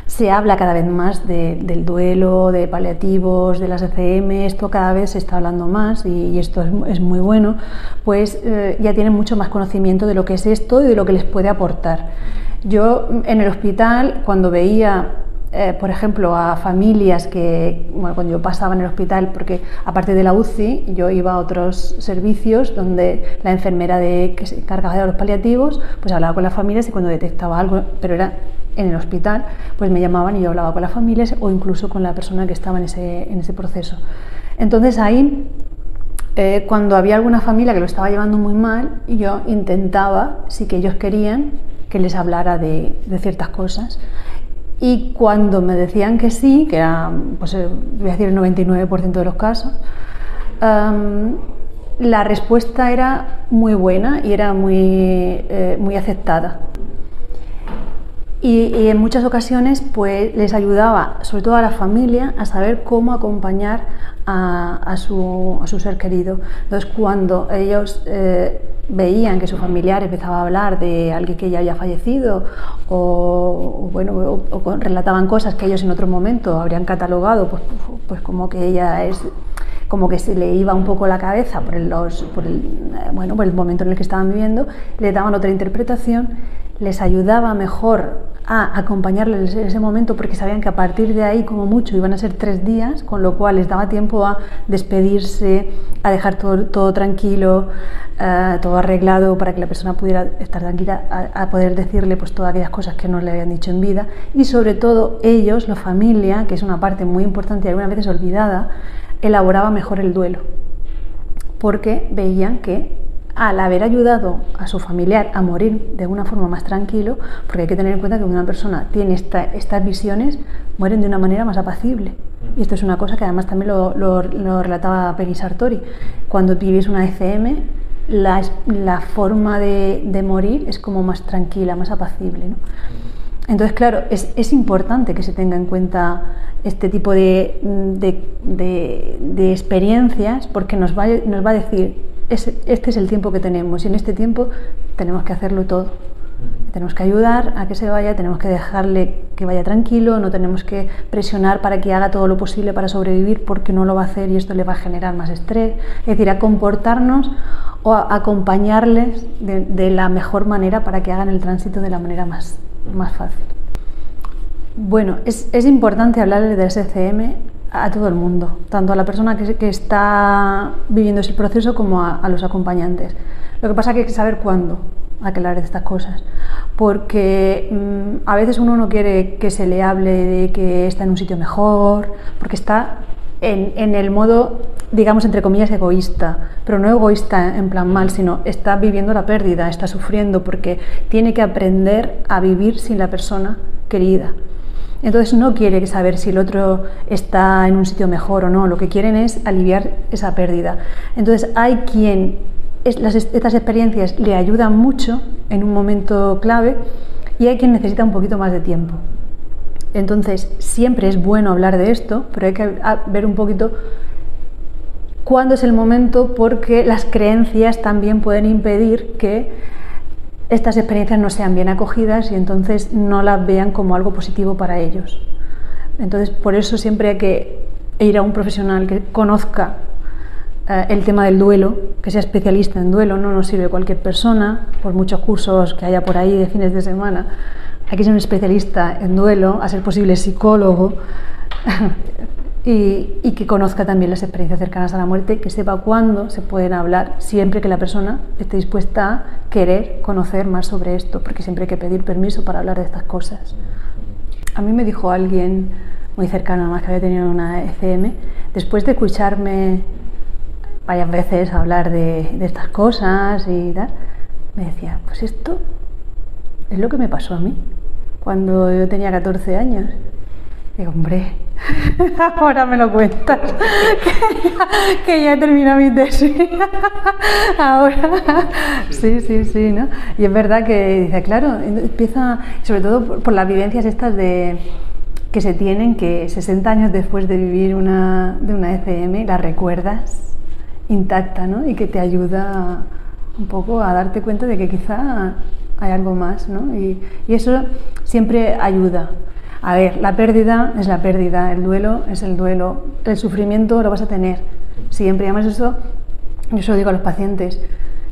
se habla cada vez más del duelo, de paliativos, de las ECM, esto cada vez se está hablando más y esto es muy bueno, pues ya tienen mucho más conocimiento de lo que es esto y de lo que les puede aportar. Yo en el hospital, cuando veía por ejemplo, a familias que, bueno, cuando yo pasaba en el hospital, porque aparte de la UCI, yo iba a otros servicios donde la enfermera que se encargaba de los paliativos, pues hablaba con las familias y cuando detectaba algo, pero era en el hospital, pues me llamaban y yo hablaba con las familias o incluso con la persona que estaba en ese proceso. Entonces ahí, cuando había alguna familia que lo estaba llevando muy mal, yo intentaba, si que ellos querían, que les hablara de ciertas cosas. Y cuando me decían que sí, que era, pues voy a decir el 99% de los casos, la respuesta era muy buena y era muy aceptada. Y en muchas ocasiones pues les ayudaba, sobre todo a la familia, a saber cómo acompañar a su ser querido. Entonces, cuando ellos veían que su familiar empezaba a hablar de alguien que ya había fallecido o relataban cosas que ellos en otro momento habrían catalogado, pues como que ella es, como que se le iba un poco la cabeza por el momento en el que estaban viviendo, le daban otra interpretación, les ayudaba mejor a acompañarles en ese momento, porque sabían que a partir de ahí, como mucho, iban a ser 3 días, con lo cual les daba tiempo a despedirse, a dejar todo tranquilo, todo arreglado para que la persona pudiera estar tranquila, a poder decirle pues todas aquellas cosas que no le habían dicho en vida, y sobre todo ellos, la familia, que es una parte muy importante y algunas veces olvidada, elaboraba mejor el duelo, porque veían que al haber ayudado a su familiar a morir de una forma más tranquilo, porque hay que tener en cuenta que cuando una persona tiene estas visiones, mueren de una manera más apacible. Y esto es una cosa que además también lo relataba Peggy Sartori. Cuando vives una ECM, la forma de morir es como más tranquila, más apacible, ¿no? Entonces, claro, es importante que se tenga en cuenta este tipo de experiencias, porque nos va a decir, este es el tiempo que tenemos y en este tiempo tenemos que hacerlo todo. tenemos que ayudar a que se vaya, tenemos que dejarle que vaya tranquilo, no tenemos que presionar para que haga todo lo posible para sobrevivir porque no lo va a hacer y esto le va a generar más estrés. Es decir, a comportarnos o a acompañarles de la mejor manera para que hagan el tránsito de la manera más fácil. Bueno, es importante hablarle del SCM a todo el mundo, tanto a la persona que está viviendo ese proceso como a los acompañantes. Lo que pasa es que hay que saber cuándo hay que hablar de estas cosas, porque a veces uno no quiere que se le hable de que está en un sitio mejor, porque está en el modo, digamos, entre comillas, egoísta, pero no egoísta en plan mal, sino está viviendo la pérdida, está sufriendo porque tiene que aprender a vivir sin la persona querida. Entonces no quiere saber si el otro está en un sitio mejor o no, lo que quieren es aliviar esa pérdida. Entonces hay quien estas experiencias le ayudan mucho en un momento clave y hay quien necesita un poquito más de tiempo. Entonces siempre es bueno hablar de esto, pero hay que ver un poquito cuándo es el momento, porque las creencias también pueden impedir que estas experiencias no sean bien acogidas y entonces no las vean como algo positivo para ellos. Entonces por eso siempre hay que ir a un profesional que conozca el tema del duelo, que sea especialista en duelo. No nos sirve cualquier persona, por muchos cursos que haya por ahí de fines de semana. Hay que ser un especialista en duelo, a ser posible psicólogo y que conozca también las experiencias cercanas a la muerte, que sepa cuándo se pueden hablar, siempre que la persona esté dispuesta a querer conocer más sobre esto, porque siempre hay que pedir permiso para hablar de estas cosas. A mí me dijo alguien muy cercano, además, que había tenido una ECM, después de escucharme varias veces hablar de estas cosas y tal, me decía, pues esto es lo que me pasó a mí cuando yo tenía 14 años. Digo, hombre, ahora me lo cuentas, que ya he terminado mi tesis. Ahora, sí, ¿no? Y es verdad que, dice, claro, empieza, sobre todo por las vivencias estas que se tienen, que 60 años después de vivir de una ECM, la recuerdas intacta, ¿no? Y que te ayuda un poco a darte cuenta de que quizá hay algo más, ¿no? Y eso siempre ayuda. A ver, la pérdida es la pérdida, el duelo es el duelo, el sufrimiento lo vas a tener siempre. Y además eso, yo se lo digo a los pacientes,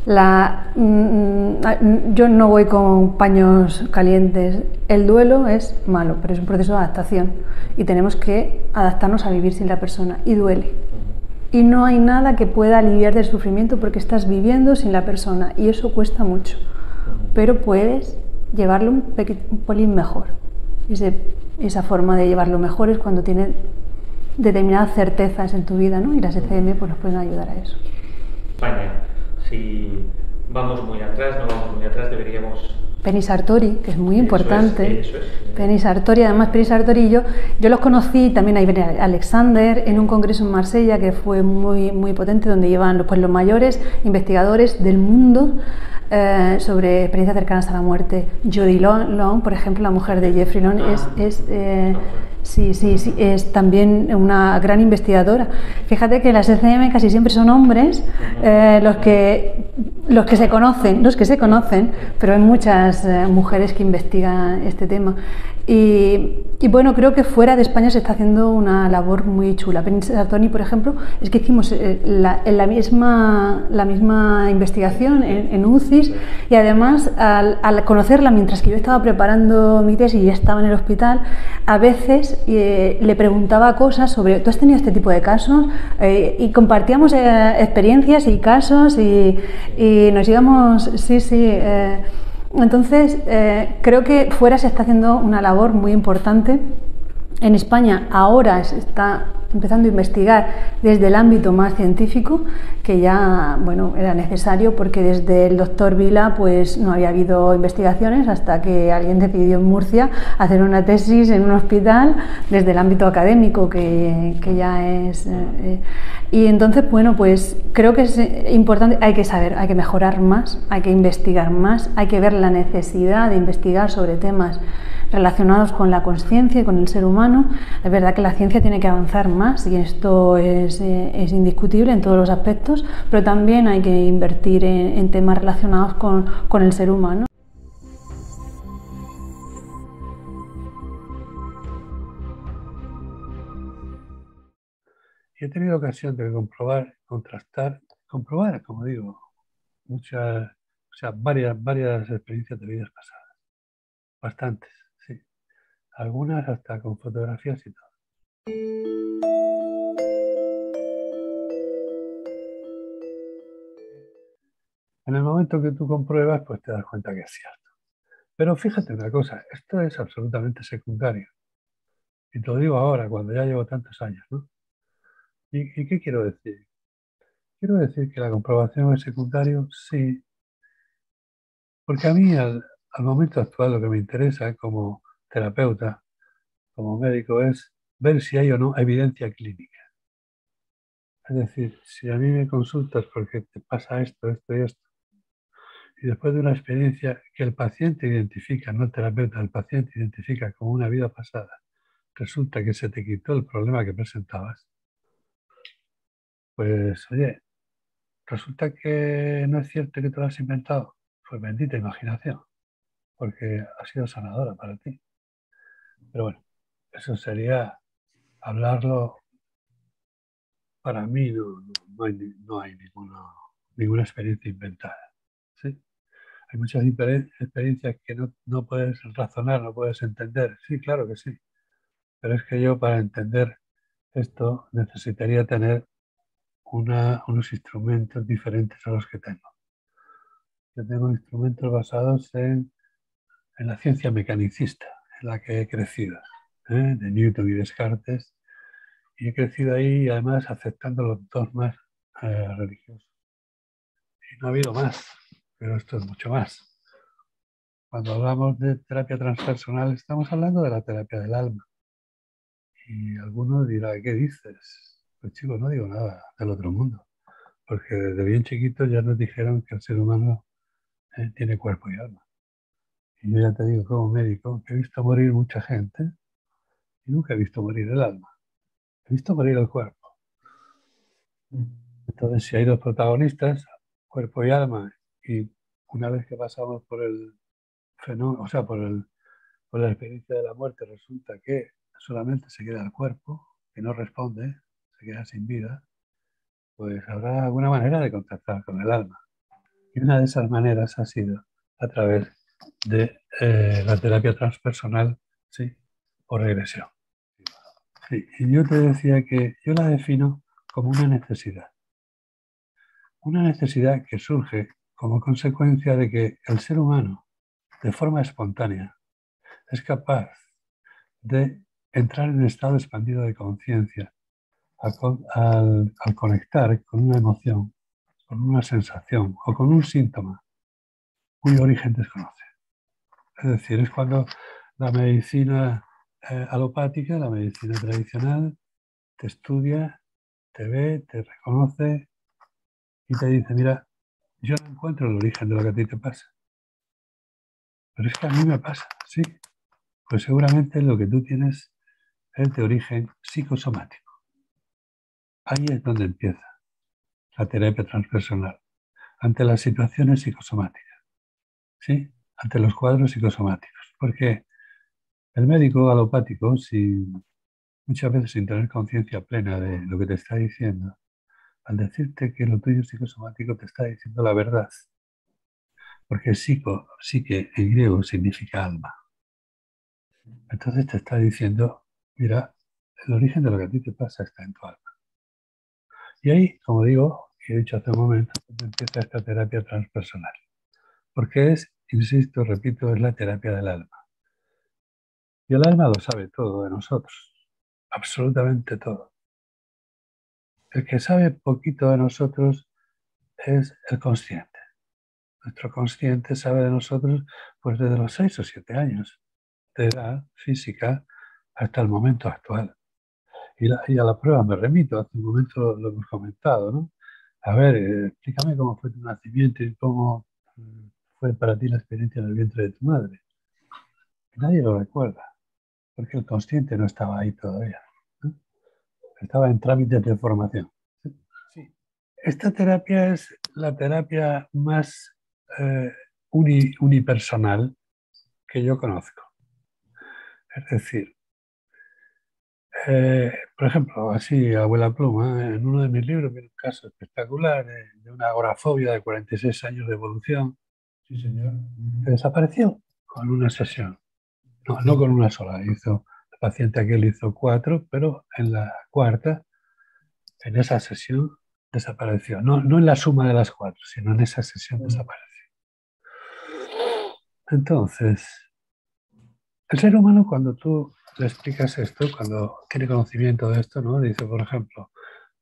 yo no voy con paños calientes. El duelo es malo, pero es un proceso de adaptación y tenemos que adaptarnos a vivir sin la persona, y duele. Y no hay nada que pueda aliviar del sufrimiento porque estás viviendo sin la persona y eso cuesta mucho, pero puedes llevarlo un pelín mejor. Esa forma de llevarlo mejor es cuando tienes determinadas certezas en tu vida, ¿no? Y las ECM pues nos pueden ayudar a eso. España, si vamos muy atrás, no vamos muy atrás, deberíamos... Penny Sartori, que es muy importante. Eso es. Penny Sartori, además Penny Sartori y yo los conocí también a Ibn Alexander en un congreso en Marsella que fue muy potente, donde llevan los mayores investigadores del mundo sobre experiencias cercanas a la muerte. Jodie Long, por ejemplo, la mujer de Jeffrey Long, es también una gran investigadora. Fíjate que las ECM casi siempre son hombres los que se conocen, pero hay muchas mujeres que investigan este tema. Y bueno, creo que fuera de España se está haciendo una labor muy chula. Penny Sartori, por ejemplo, es que hicimos la misma investigación en UCIs, y además al conocerla mientras que yo estaba preparando mi tesis y ya estaba en el hospital, a veces le preguntaba cosas sobre, ¿tú has tenido este tipo de casos? Y compartíamos experiencias y casos y nos íbamos, entonces creo que fuera se está haciendo una labor muy importante. En España ahora se está empezando a investigar desde el ámbito más científico, que ya era necesario, porque desde el doctor Vila pues no había habido investigaciones hasta que alguien decidió en Murcia hacer una tesis en un hospital desde el ámbito académico, que ya es... y entonces, pues creo que es importante, hay que saber, hay que mejorar más, hay que investigar más, hay que ver la necesidad de investigar sobre temas relacionados con la conciencia y con el ser humano. Es verdad que la ciencia tiene que avanzar más y esto es indiscutible en todos los aspectos, pero también hay que invertir en temas relacionados con el ser humano. Y he tenido ocasión de comprobar, contrastar, comprobar, como digo, muchas, o sea, varias experiencias de vidas pasadas. Bastantes, sí. Algunas hasta con fotografías y todo. En el momento que tú compruebas, pues te das cuenta que es cierto. Pero fíjate una cosa, esto es absolutamente secundario. Y te lo digo ahora, cuando ya llevo tantos años, ¿no? ¿Y qué quiero decir? Quiero decir que la comprobación es secundario, sí, porque a mí al momento actual lo que me interesa como terapeuta, como médico, es ver si hay o no evidencia clínica. Es decir, si a mí me consultas porque te pasa esto, esto y esto, y después de una experiencia que el paciente identifica, no el terapeuta, el paciente identifica como una vida pasada, resulta que se te quitó el problema que presentabas, pues oye, resulta que no es cierto que te lo has inventado, pues bendita imaginación, porque ha sido sanadora para ti. Pero bueno, eso sería hablarlo. Para mí no hay ninguna experiencia inventada. ¿Sí? Hay muchas experiencias que no puedes razonar, no puedes entender. Sí, claro que sí. Pero es que yo para entender esto necesitaría tener unos instrumentos diferentes a los que tengo. Yo tengo instrumentos basados en la ciencia mecanicista, en la que he crecido, de Newton y Descartes, y he crecido ahí además aceptando los dogmas religiosos. Y no ha habido más, pero esto es mucho más. Cuando hablamos de terapia transpersonal, estamos hablando de la terapia del alma. Y alguno dirá, ¿qué dices? Pues chicos, no digo nada del otro mundo, porque desde bien chiquitos ya nos dijeron que el ser humano tiene cuerpo y alma. Y yo ya te digo, como médico, que he visto morir mucha gente y nunca he visto morir el alma. He visto morir el cuerpo. Entonces, si hay dos protagonistas, cuerpo y alma, y una vez que pasamos por el fenómeno, o sea, por la experiencia de la muerte, resulta que solamente se queda el cuerpo, que no responde, se queda sin vida, pues habrá alguna manera de contactar con el alma. Y una de esas maneras ha sido a través de la terapia transpersonal, sí, por regresión. Sí, y yo te decía que yo la defino como una necesidad que surge como consecuencia de que el ser humano, de forma espontánea, es capaz de entrar en estado expandido de conciencia al conectar con una emoción, con una sensación o con un síntoma cuyo origen desconoce. Es decir, es cuando la medicina alopática, la medicina tradicional, te estudia, te ve, te reconoce y te dice, mira, yo no encuentro el origen de lo que a ti te pasa. Pero es que a mí me pasa, sí. Pues seguramente lo que tú tienes es de origen psicosomático. Ahí es donde empieza la terapia transpersonal, ante las situaciones psicosomáticas, ¿sí? Ante los cuadros psicosomáticos. Porque el médico alopático, muchas veces sin tener conciencia plena de lo que te está diciendo, al decirte que lo tuyo es psicosomático, te está diciendo la verdad. Porque psique en griego significa alma. Entonces te está diciendo, mira, el origen de lo que a ti te pasa está en tu alma. Y ahí, como digo, he dicho hace un momento, empieza esta terapia transpersonal. Porque insisto, repito, es la terapia del alma. Y el alma lo sabe todo de nosotros, absolutamente todo. El que sabe poquito de nosotros es el consciente. Nuestro consciente sabe de nosotros pues desde los 6 o 7 años de edad física hasta el momento actual. Y a la prueba me remito, hace un momento lo hemos comentado, ¿no? A ver, explícame cómo fue tu nacimiento y cómo fue para ti la experiencia en el vientre de tu madre. Nadie lo recuerda, porque el consciente no estaba ahí todavía, ¿no? Estaba en trámites de formación. Sí. Esta terapia es la terapia más unipersonal que yo conozco. Es decir, Por ejemplo, así, abuela pluma, en uno de mis libros viene un caso espectacular de una agorafobia de 46 años de evolución Sí, señor. que desapareció con una sesión. No, no con una sola. El paciente aquel hizo 4, pero en la cuarta, en esa sesión, desapareció. No, no en la suma de las 4, sino en esa sesión desapareció. Entonces, el ser humano, cuando tú le explicas esto, cuando tiene conocimiento de esto, ¿no? Dice, por ejemplo,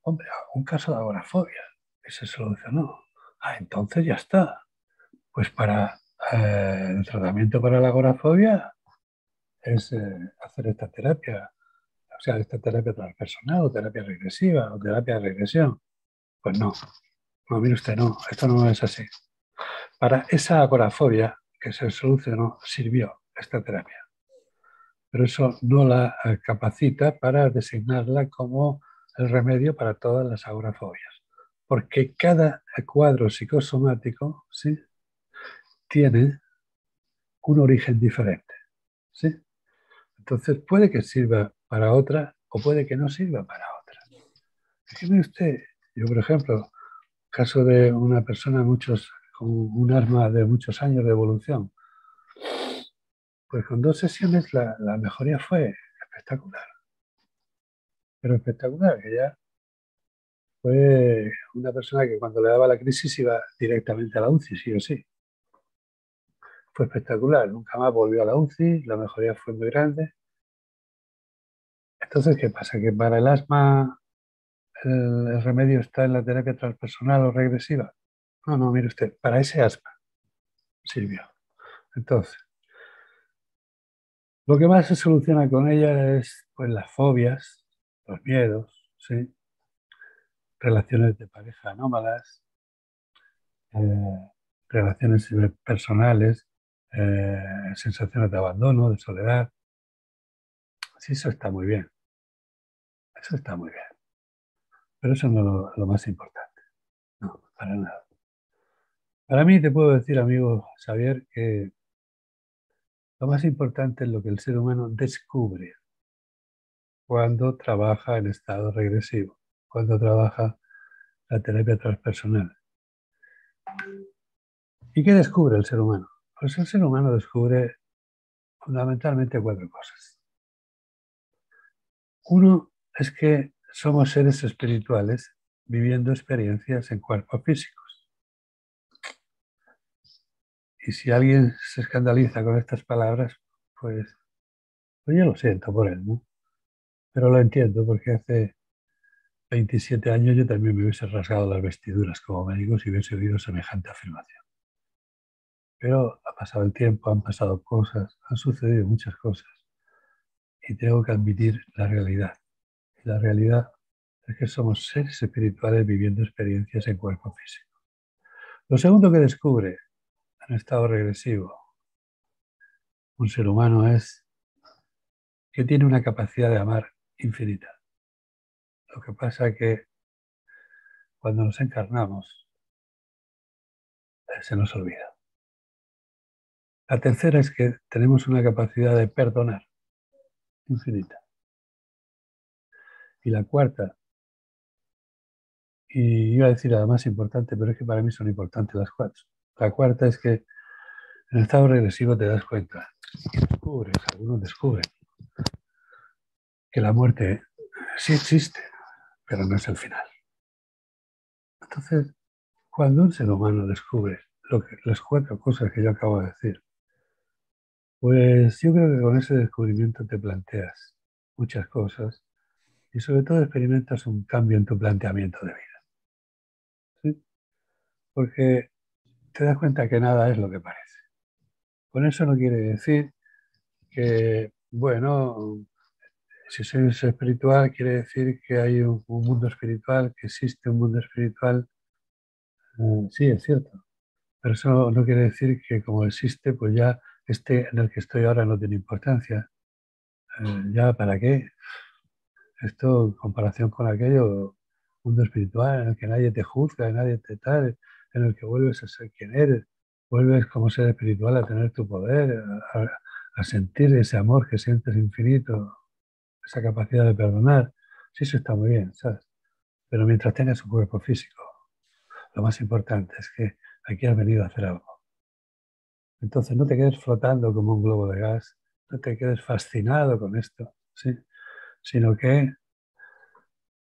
hombre, un caso de agorafobia y se solucionó. Ah, entonces ya está. Pues para el tratamiento para la agorafobia es hacer esta terapia, o sea, esta terapia transpersonal o terapia regresiva o terapia de regresión. Pues no, no, mire usted, no, esto no es así. Para esa agorafobia que se solucionó, sirvió esta terapia. Pero eso no la capacita para designarla como el remedio para todas las agorafobias. Porque cada cuadro psicosomático, ¿sí?, tiene un origen diferente, ¿sí? Entonces puede que sirva para otra o puede que no sirva para otra. Fíjese usted, yo por ejemplo, caso de una persona con un arma de muchos años de evolución, pues con 2 sesiones la mejoría fue espectacular. Pero espectacular, que ya fue una persona que cuando le daba la crisis iba directamente a la UCI, sí o sí. Fue espectacular, nunca más volvió a la UCI, la mejoría fue muy grande. Entonces, ¿qué pasa? Que para el asma el remedio está en la terapia transpersonal o regresiva. No, no, mire usted, para ese asma sirvió. Entonces, lo que más se soluciona con ella es pues las fobias, los miedos, ¿sí?, relaciones de pareja anómalas, relaciones personales, sensaciones de abandono, de soledad. Sí, eso está muy bien. Eso está muy bien. Pero eso no es lo más importante. No, para nada. Para mí te puedo decir, amigo Xavier, que lo más importante es lo que el ser humano descubre cuando trabaja en estado regresivo, cuando trabaja la terapia transpersonal. ¿Y qué descubre el ser humano? Pues el ser humano descubre fundamentalmente 4 cosas. Uno es que somos seres espirituales viviendo experiencias en cuerpos físicos. Y si alguien se escandaliza con estas palabras, pues yo lo siento por él, ¿no? Pero lo entiendo porque hace 27 años yo también me hubiese rasgado las vestiduras como médico si hubiese oído semejante afirmación. Pero ha pasado el tiempo, han pasado cosas, han sucedido muchas cosas y tengo que admitir la realidad. Y la realidad es que somos seres espirituales viviendo experiencias en cuerpo físico. Lo segundo que descubre en estado regresivo un ser humano es que tiene una capacidad de amar infinita. Lo que pasa es que cuando nos encarnamos se nos olvida. La tercera es que tenemos una capacidad de perdonar infinita. Y la cuarta, y iba a decir la más importante, pero es que para mí son importantes las 4. La cuarta es que en el estado regresivo te das cuenta, y descubres, algunos descubren, que la muerte sí existe, pero no es el final. Entonces, cuando un ser humano descubre las 4 cosas que yo acabo de decir, pues yo creo que con ese descubrimiento te planteas muchas cosas y sobre todo experimentas un cambio en tu planteamiento de vida. ¿Sí? Porque te das cuenta que nada es lo que parece. Con eso no quiere decir que, bueno, si soy un ser espiritual, quiere decir que hay un mundo espiritual, que existe un mundo espiritual. Sí, es cierto. Pero eso no quiere decir que como existe, pues ya este en el que estoy ahora no tiene importancia. ¿Ya para qué? Esto en comparación con aquello, mundo espiritual en el que nadie te juzga, nadie te tal, en el que vuelves a ser quien eres, vuelves como ser espiritual a tener tu poder, a sentir ese amor que sientes infinito. esa capacidad de perdonar, sí, eso está muy bien, ¿sabes? Pero mientras tengas un cuerpo físico, lo más importante es que aquí has venido a hacer algo. Entonces no te quedes flotando como un globo de gas, no te quedes fascinado con esto, ¿sí? Sino que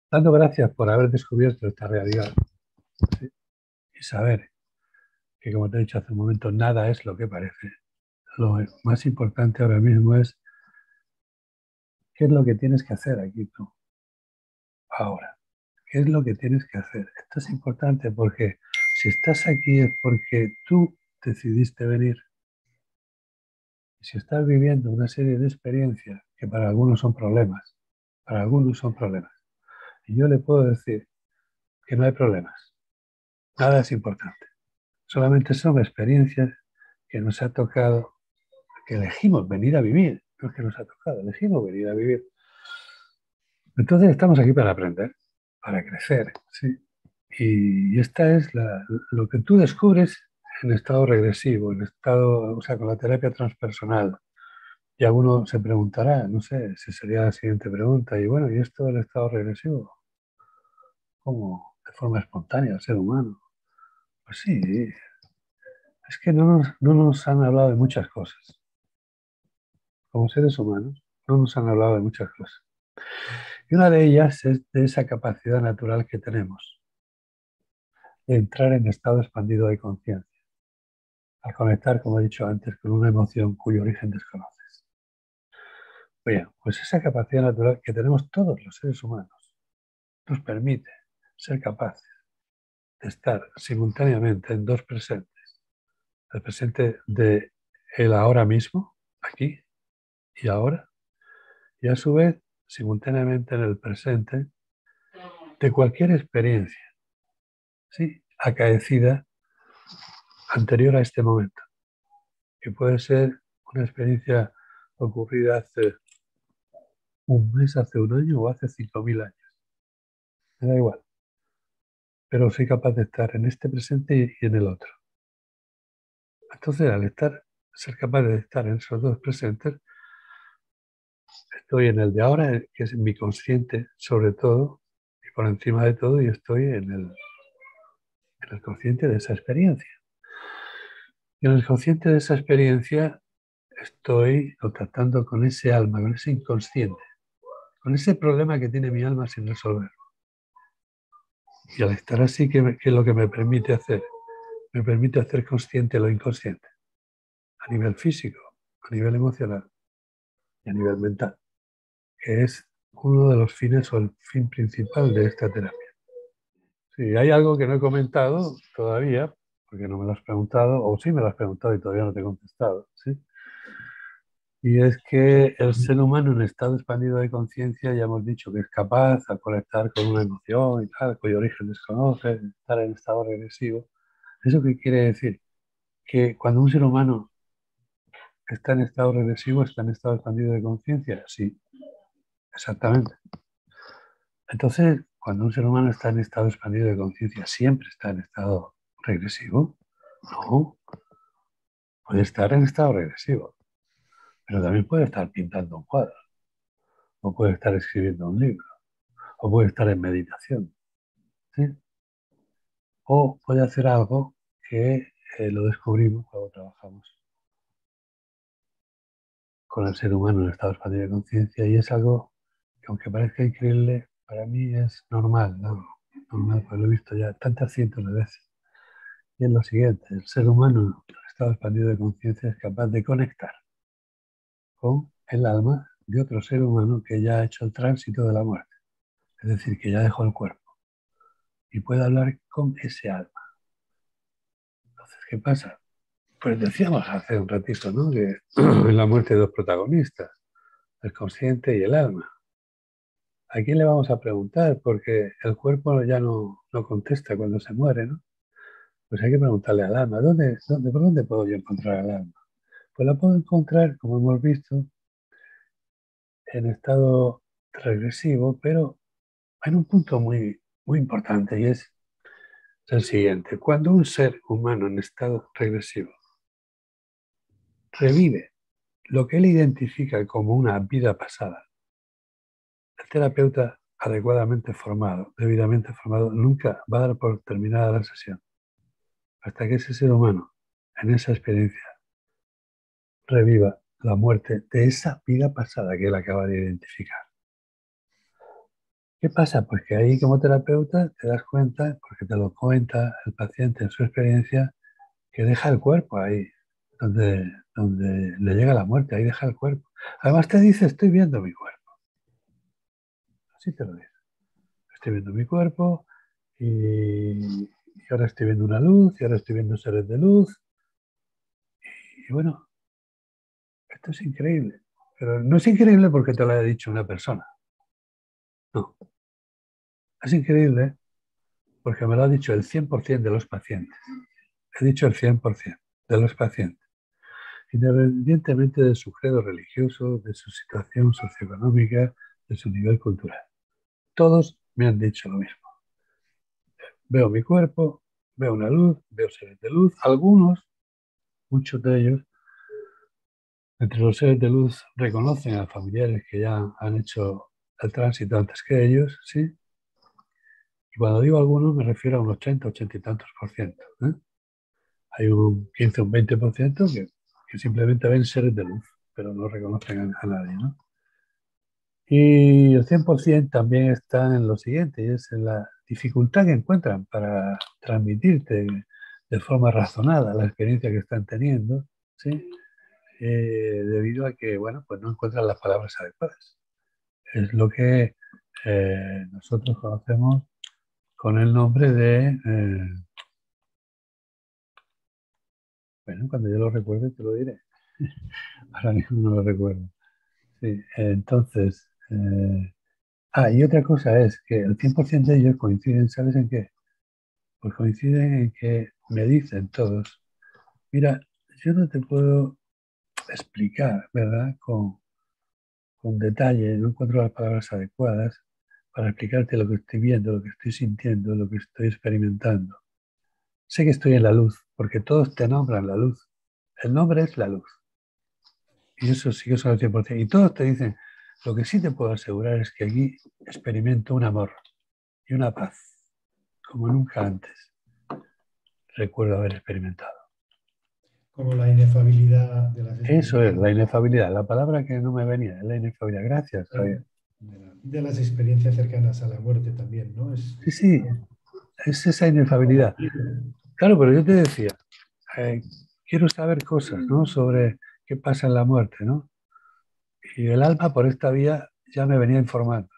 dando gracias por haber descubierto esta realidad, ¿sí? Y saber que, como te he dicho hace un momento, nada es lo que parece. Lo más importante ahora mismo es qué es lo que tienes que hacer aquí tú, ahora. ¿Qué es lo que tienes que hacer? Esto es importante porque si estás aquí es porque tú decidiste venir. Y si estás viviendo una serie de experiencias que para algunos son problemas, para algunos son problemas, y yo le puedo decir que no hay problemas, nada es importante. Solamente son experiencias que nos ha tocado, que elegimos venir a vivir, no es que nos ha tocado, elegimos venir a vivir. Entonces estamos aquí para aprender, para crecer, ¿sí? Y esta es lo que tú descubres en estado regresivo, en estado, o sea, con la terapia transpersonal. Y alguno se preguntará, no sé, si sería la siguiente pregunta, y bueno, ¿y esto del estado regresivo? ¿Cómo? De forma espontánea, el ser humano. Pues sí, es que no nos han hablado de muchas cosas. Como seres humanos, no nos han hablado de muchas cosas. Y una de ellas es de esa capacidad natural que tenemos de entrar en estado expandido de conciencia, al conectar, como he dicho antes, con una emoción cuyo origen desconoces. Bien, pues esa capacidad natural que tenemos todos los seres humanos nos permite ser capaces de estar simultáneamente en dos presentes. El presente de el ahora mismo, aquí y ahora, y a su vez simultáneamente en el presente de cualquier experiencia, ¿sí? Acaecida anterior a este momento, que puede ser una experiencia ocurrida hace un mes, hace un año o hace 5.000 años. Me da igual, pero soy capaz de estar en este presente y en el otro. Entonces, ser capaz de estar en esos dos presentes, estoy en el de ahora, que es mi consciente sobre todo, y por encima de todo, y estoy en el consciente de esa experiencia. Y en el consciente de esa experiencia estoy contactando con ese alma, con ese inconsciente, con ese problema que tiene mi alma sin resolver. Y al estar así, ¿qué es lo que me permite hacer? Me permite hacer consciente lo inconsciente, a nivel físico, a nivel emocional y a nivel mental, que es uno de los fines o el fin principal de esta terapia. Sí, hay algo que no he comentado todavía, porque no me lo has preguntado, o sí me lo has preguntado y todavía no te he contestado, ¿sí? Y es que el ser humano en estado expandido de conciencia, ya hemos dicho que es capaz de conectar con una emoción y tal, cuyo origen desconoce, estar en estado regresivo. ¿Eso qué quiere decir? Que cuando un ser humano está en estado regresivo, está en estado expandido de conciencia. Sí, exactamente. Entonces, cuando un ser humano está en estado expandido de conciencia, ¿siempre está en estado regresivo? No, puede estar en estado regresivo, pero también puede estar pintando un cuadro, o puede estar escribiendo un libro, o puede estar en meditación, ¿sí? O puede hacer algo que lo descubrimos cuando trabajamos con el ser humano en estado expandido de conciencia, y es algo que, aunque parezca increíble, para mí es normal, ¿no? Normal, porque lo he visto ya tantas cientos de veces. Y es lo siguiente: el ser humano en estado expandido de conciencia es capaz de conectar con el alma de otro ser humano que ya ha hecho el tránsito de la muerte, es decir, que ya dejó el cuerpo, y puede hablar con ese alma. Entonces, ¿qué pasa? Pues decíamos hace un ratito, ¿no?, que en la muerte hay dos protagonistas, el consciente y el alma. ¿A quién le vamos a preguntar? Porque el cuerpo ya no contesta cuando se muere, ¿no? Pues hay que preguntarle al alma, ¿por dónde puedo yo encontrar al alma? Pues la puedo encontrar, como hemos visto, en estado regresivo, pero en un punto muy, muy importante, y es el siguiente: cuando un ser humano en estado regresivo revive lo que él identifica como una vida pasada, el terapeuta adecuadamente formado, debidamente formado, nunca va a dar por terminada la sesión hasta que ese ser humano, en esa experiencia, reviva la muerte de esa vida pasada que él acaba de identificar. ¿Qué pasa? Pues que ahí como terapeuta te das cuenta, porque te lo cuenta el paciente en su experiencia, que deja el cuerpo ahí, donde le llega la muerte, ahí deja el cuerpo. Además te dice, estoy viendo mi cuerpo. Así te lo dice. Estoy viendo mi cuerpo y ahora estoy viendo una luz y ahora estoy viendo seres de luz. Y bueno, esto es increíble. Pero no es increíble porque te lo haya dicho una persona. No. Es increíble porque me lo ha dicho el 100% de los pacientes. He dicho el 100% de los pacientes. Independientemente de su credo religioso, de su situación socioeconómica, de su nivel cultural. Todos me han dicho lo mismo. Veo mi cuerpo, veo una luz, veo seres de luz. Algunos, muchos de ellos, entre los seres de luz reconocen a familiares que ya han hecho el tránsito antes que ellos, ¿sí? Y cuando digo algunos me refiero a un 80, 80 y tantos por ciento. Hay un 15, un 20% que simplemente ven seres de luz, pero no reconocen a nadie, ¿no? Y el 100% también está en lo siguiente, y es en la dificultad que encuentran para transmitirte de forma razonada la experiencia que están teniendo, ¿sí? Debido a que, bueno, pues no encuentran las palabras adecuadas. Es lo que nosotros conocemos con el nombre de... bueno, cuando yo lo recuerde te lo diré. Ahora mismo no lo recuerdo. Sí, entonces... y otra cosa es que el 100% de ellos coinciden, ¿sabes en qué? Pues coinciden en que me dicen todos, mira, yo no te puedo explicar, ¿verdad? Con detalle, no encuentro las palabras adecuadas para explicarte lo que estoy viendo, lo que estoy sintiendo, lo que estoy experimentando. Sé que estoy en la luz, porque todos te nombran la luz. El nombre es la luz. Y eso sí que son el 100%. Y todos te dicen, lo que sí te puedo asegurar es que aquí experimento un amor y una paz, como nunca antes recuerdo haber experimentado. Como la inefabilidad de las Eso es, experiencias. la inefabilidad. La palabra que no me venía es la inefabilidad. Gracias, Javier. De las experiencias cercanas a la muerte también, ¿no? Sí, sí, es esa inefabilidad. Claro, pero yo te decía, quiero saber cosas, ¿no? Sobre qué pasa en la muerte, ¿no? Y el alma por esta vía ya me venía informando.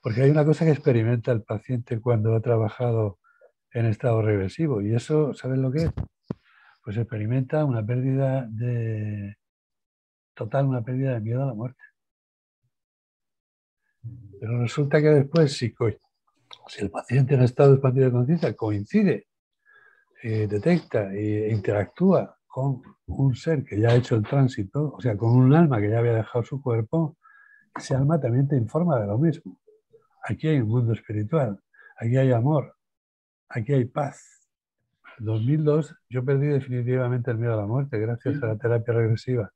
Porque hay una cosa que experimenta el paciente cuando ha trabajado en estado regresivo. Y eso, ¿sabes lo que es? Pues experimenta una pérdida de... total, una pérdida de miedo a la muerte. Pero resulta que después, si el paciente en estado expandido de conciencia coincide, detecta e interactúa con un ser que ya ha hecho el tránsito, o sea, con un alma que ya había dejado su cuerpo, ese alma también te informa de lo mismo. Aquí hay un mundo espiritual, aquí hay amor, aquí hay paz. En 2002 yo perdí definitivamente el miedo a la muerte gracias a la terapia regresiva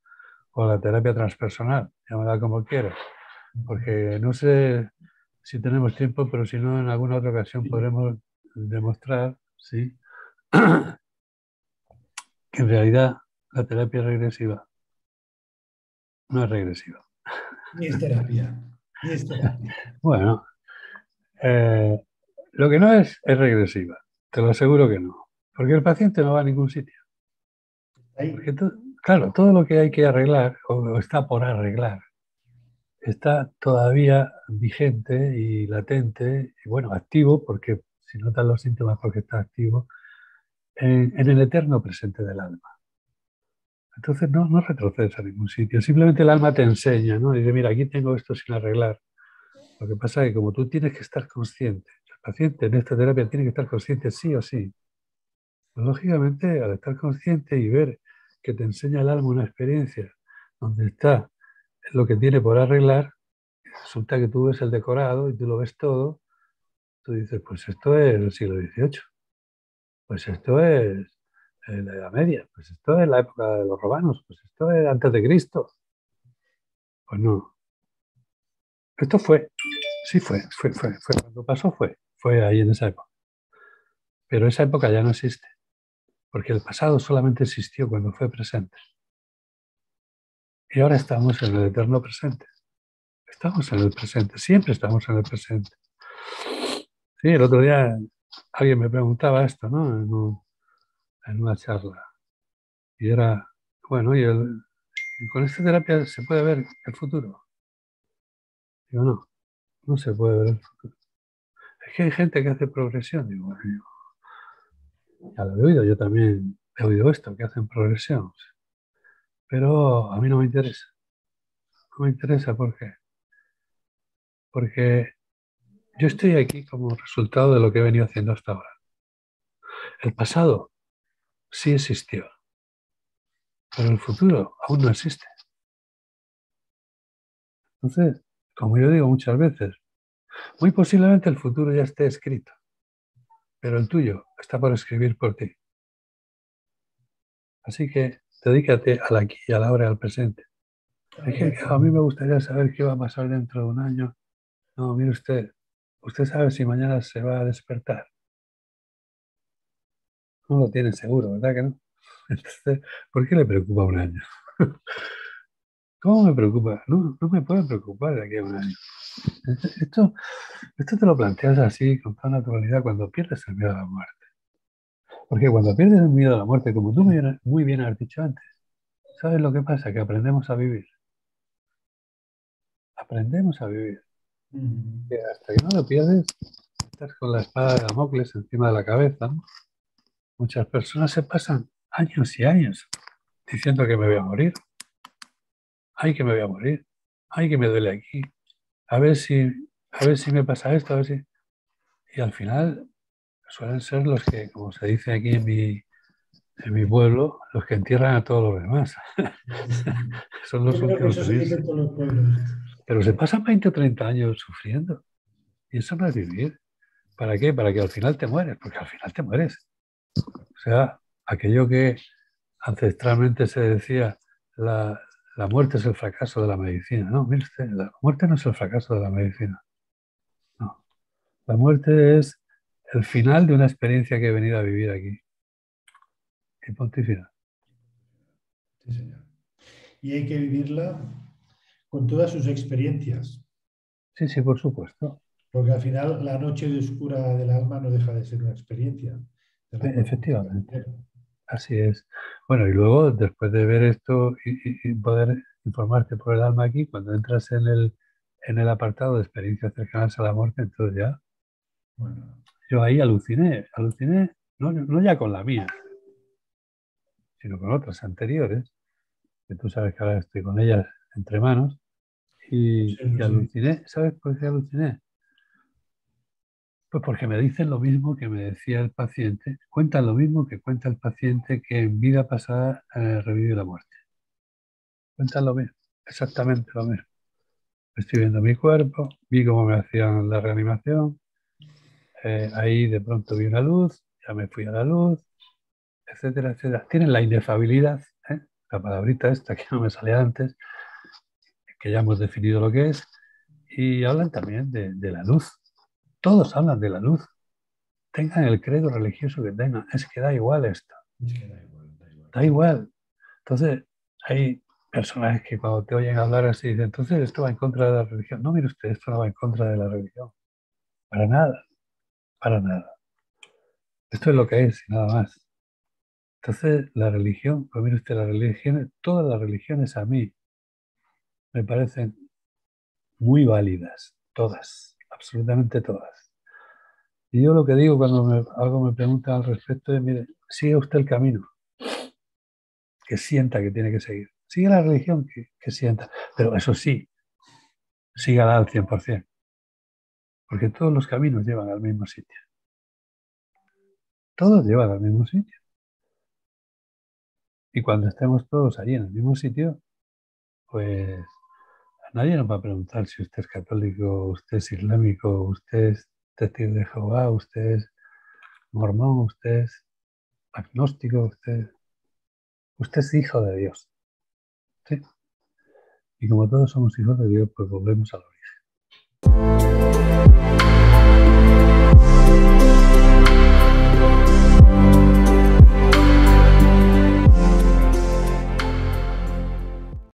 o a la terapia transpersonal, llámala como quieras, porque no sé si tenemos tiempo, pero si no, en alguna otra ocasión podremos demostrar, ¿sí? que en realidad la terapia regresiva no es regresiva. Ni es terapia. Ni es terapia. Bueno, lo que no es regresiva, te lo aseguro que no, porque el paciente no va a ningún sitio. Ahí. Porque claro, todo lo que hay que arreglar o está por arreglar está todavía vigente y latente y bueno, activo, porque si notas los síntomas porque está activo, en el eterno presente del alma. Entonces no retrocedes a ningún sitio, simplemente el alma te enseña, ¿no? Y dice, mira, aquí tengo esto sin arreglar. Lo que pasa es que como tú tienes que estar consciente, el paciente en esta terapia tiene que estar consciente sí o sí. Pues, lógicamente, al estar consciente y ver que te enseña el alma una experiencia donde está lo que tiene por arreglar, resulta que tú ves el decorado y tú lo ves todo, tú dices, pues esto es el siglo XVIII, pues esto es la Edad Media, pues esto es la época de los romanos, pues esto es antes de Cristo. Pues no. Esto fue, sí fue. Cuando pasó fue ahí en esa época. Pero esa época ya no existe, porque el pasado solamente existió cuando fue presente. Y ahora estamos en el eterno presente. Estamos en el presente, siempre estamos en el presente. Sí, el otro día alguien me preguntaba esto, ¿no? En una charla. Y era, bueno, y con esta terapia se puede ver el futuro. Digo, no, no se puede ver el futuro. Es que hay gente que hace progresión. Digo, bueno, ya lo he oído, yo también he oído esto, que hacen progresión. Pero a mí no me interesa. No me interesa, ¿por qué? Porque yo estoy aquí como resultado de lo que he venido haciendo hasta ahora. El pasado sí existió, pero el futuro aún no existe. Entonces, como yo digo muchas veces, muy posiblemente el futuro ya esté escrito, pero el tuyo está por escribir por ti. Así que dedícate al aquí y a la hora y al presente. Es que a mí me gustaría saber qué va a pasar dentro de un año. No, mire usted sabe si mañana se va a despertar. No lo tiene seguro, ¿verdad que no? Entonces, ¿por qué le preocupa un año? ¿Cómo me preocupa? No, no me puede preocupar de aquí a un año. Esto, esto te lo planteas así, con toda naturalidad, cuando pierdes el miedo a la muerte. Porque cuando pierdes el miedo a la muerte, como tú muy bien has dicho antes, ¿sabes lo que pasa? Que aprendemos a vivir. Aprendemos a vivir. Que hasta que no lo pierdes, estás con la espada de Damocles encima de la cabeza, ¿no? Muchas personas se pasan años y años diciendo que me voy a morir. Ay, que me voy a morir. Ay, que me duele aquí. A ver si, a ver si me pasa esto, a ver si. Y al final suelen ser los que, como se dice aquí en mi pueblo, los que entierran a todos los demás. Son Yo los creo que últimos eso se en dice irse. en todos los pueblos. Pero se pasan 20 o 30 años sufriendo. Y eso no es vivir. ¿Para qué? Para que al final te mueres, porque al final te mueres. O sea, aquello que ancestralmente se decía, la, la muerte es el fracaso de la medicina. No, mire usted, la muerte no es el fracaso de la medicina. No. La muerte es el final de una experiencia que he venido a vivir aquí. Y punto y final. Sí, señor. Y hay que vivirla con todas sus experiencias, Sí, sí, por supuesto. porque al final la noche oscura del alma no deja de ser una experiencia de la cual tienes que Efectivamente. aprender. Así es. Bueno, y luego, después de ver esto y poder informarte por el alma aquí, cuando entras en el apartado de experiencias cercanas a la muerte, entonces ya, Bueno, yo ahí aluciné, no, no ya con la mía, sino con otras anteriores, que tú sabes que ahora estoy con ellas entre manos, sí, y sí. aluciné. ¿Sabes por qué aluciné? Pues porque me dicen lo mismo que me decía el paciente, cuentan lo mismo que cuenta el paciente que en vida pasada revivió la muerte. Cuentan lo mismo, exactamente lo mismo. Estoy viendo mi cuerpo, vi cómo me hacían la reanimación, ahí de pronto vi una luz, ya me fui a la luz, etcétera, etcétera. Tienen la inefabilidad, ¿eh? La palabrita esta que no me salía antes, que ya hemos definido lo que es, y hablan también de la luz. Todos hablan de la luz. Tengan el credo religioso que tengan, es que da igual esto, Es que da igual, da igual. da igual. Entonces, hay personas que cuando te oyen hablar así dicen, entonces esto va en contra de la religión. No, mire usted, esto no va en contra de la religión. Para nada, para nada. Esto es lo que es y nada más. Entonces, la religión, pues mire usted, las religiones, todas las religiones a mí me parecen muy válidas, todas, absolutamente todas. Y yo lo que digo cuando algo me preguntan al respecto es, mire, siga usted el camino que sienta que tiene que seguir. Sigue la religión que sienta, pero eso sí, sígala al 100%, porque todos los caminos llevan al mismo sitio. Todos llevan al mismo sitio. Y cuando estemos todos allí en el mismo sitio, pues nadie nos va a preguntar si usted es católico, usted es islámico, usted es testigo de Jehová, usted es mormón, usted es agnóstico, usted es hijo de Dios. ¿Sí? Y como todos somos hijos de Dios, pues volvemos al origen. you.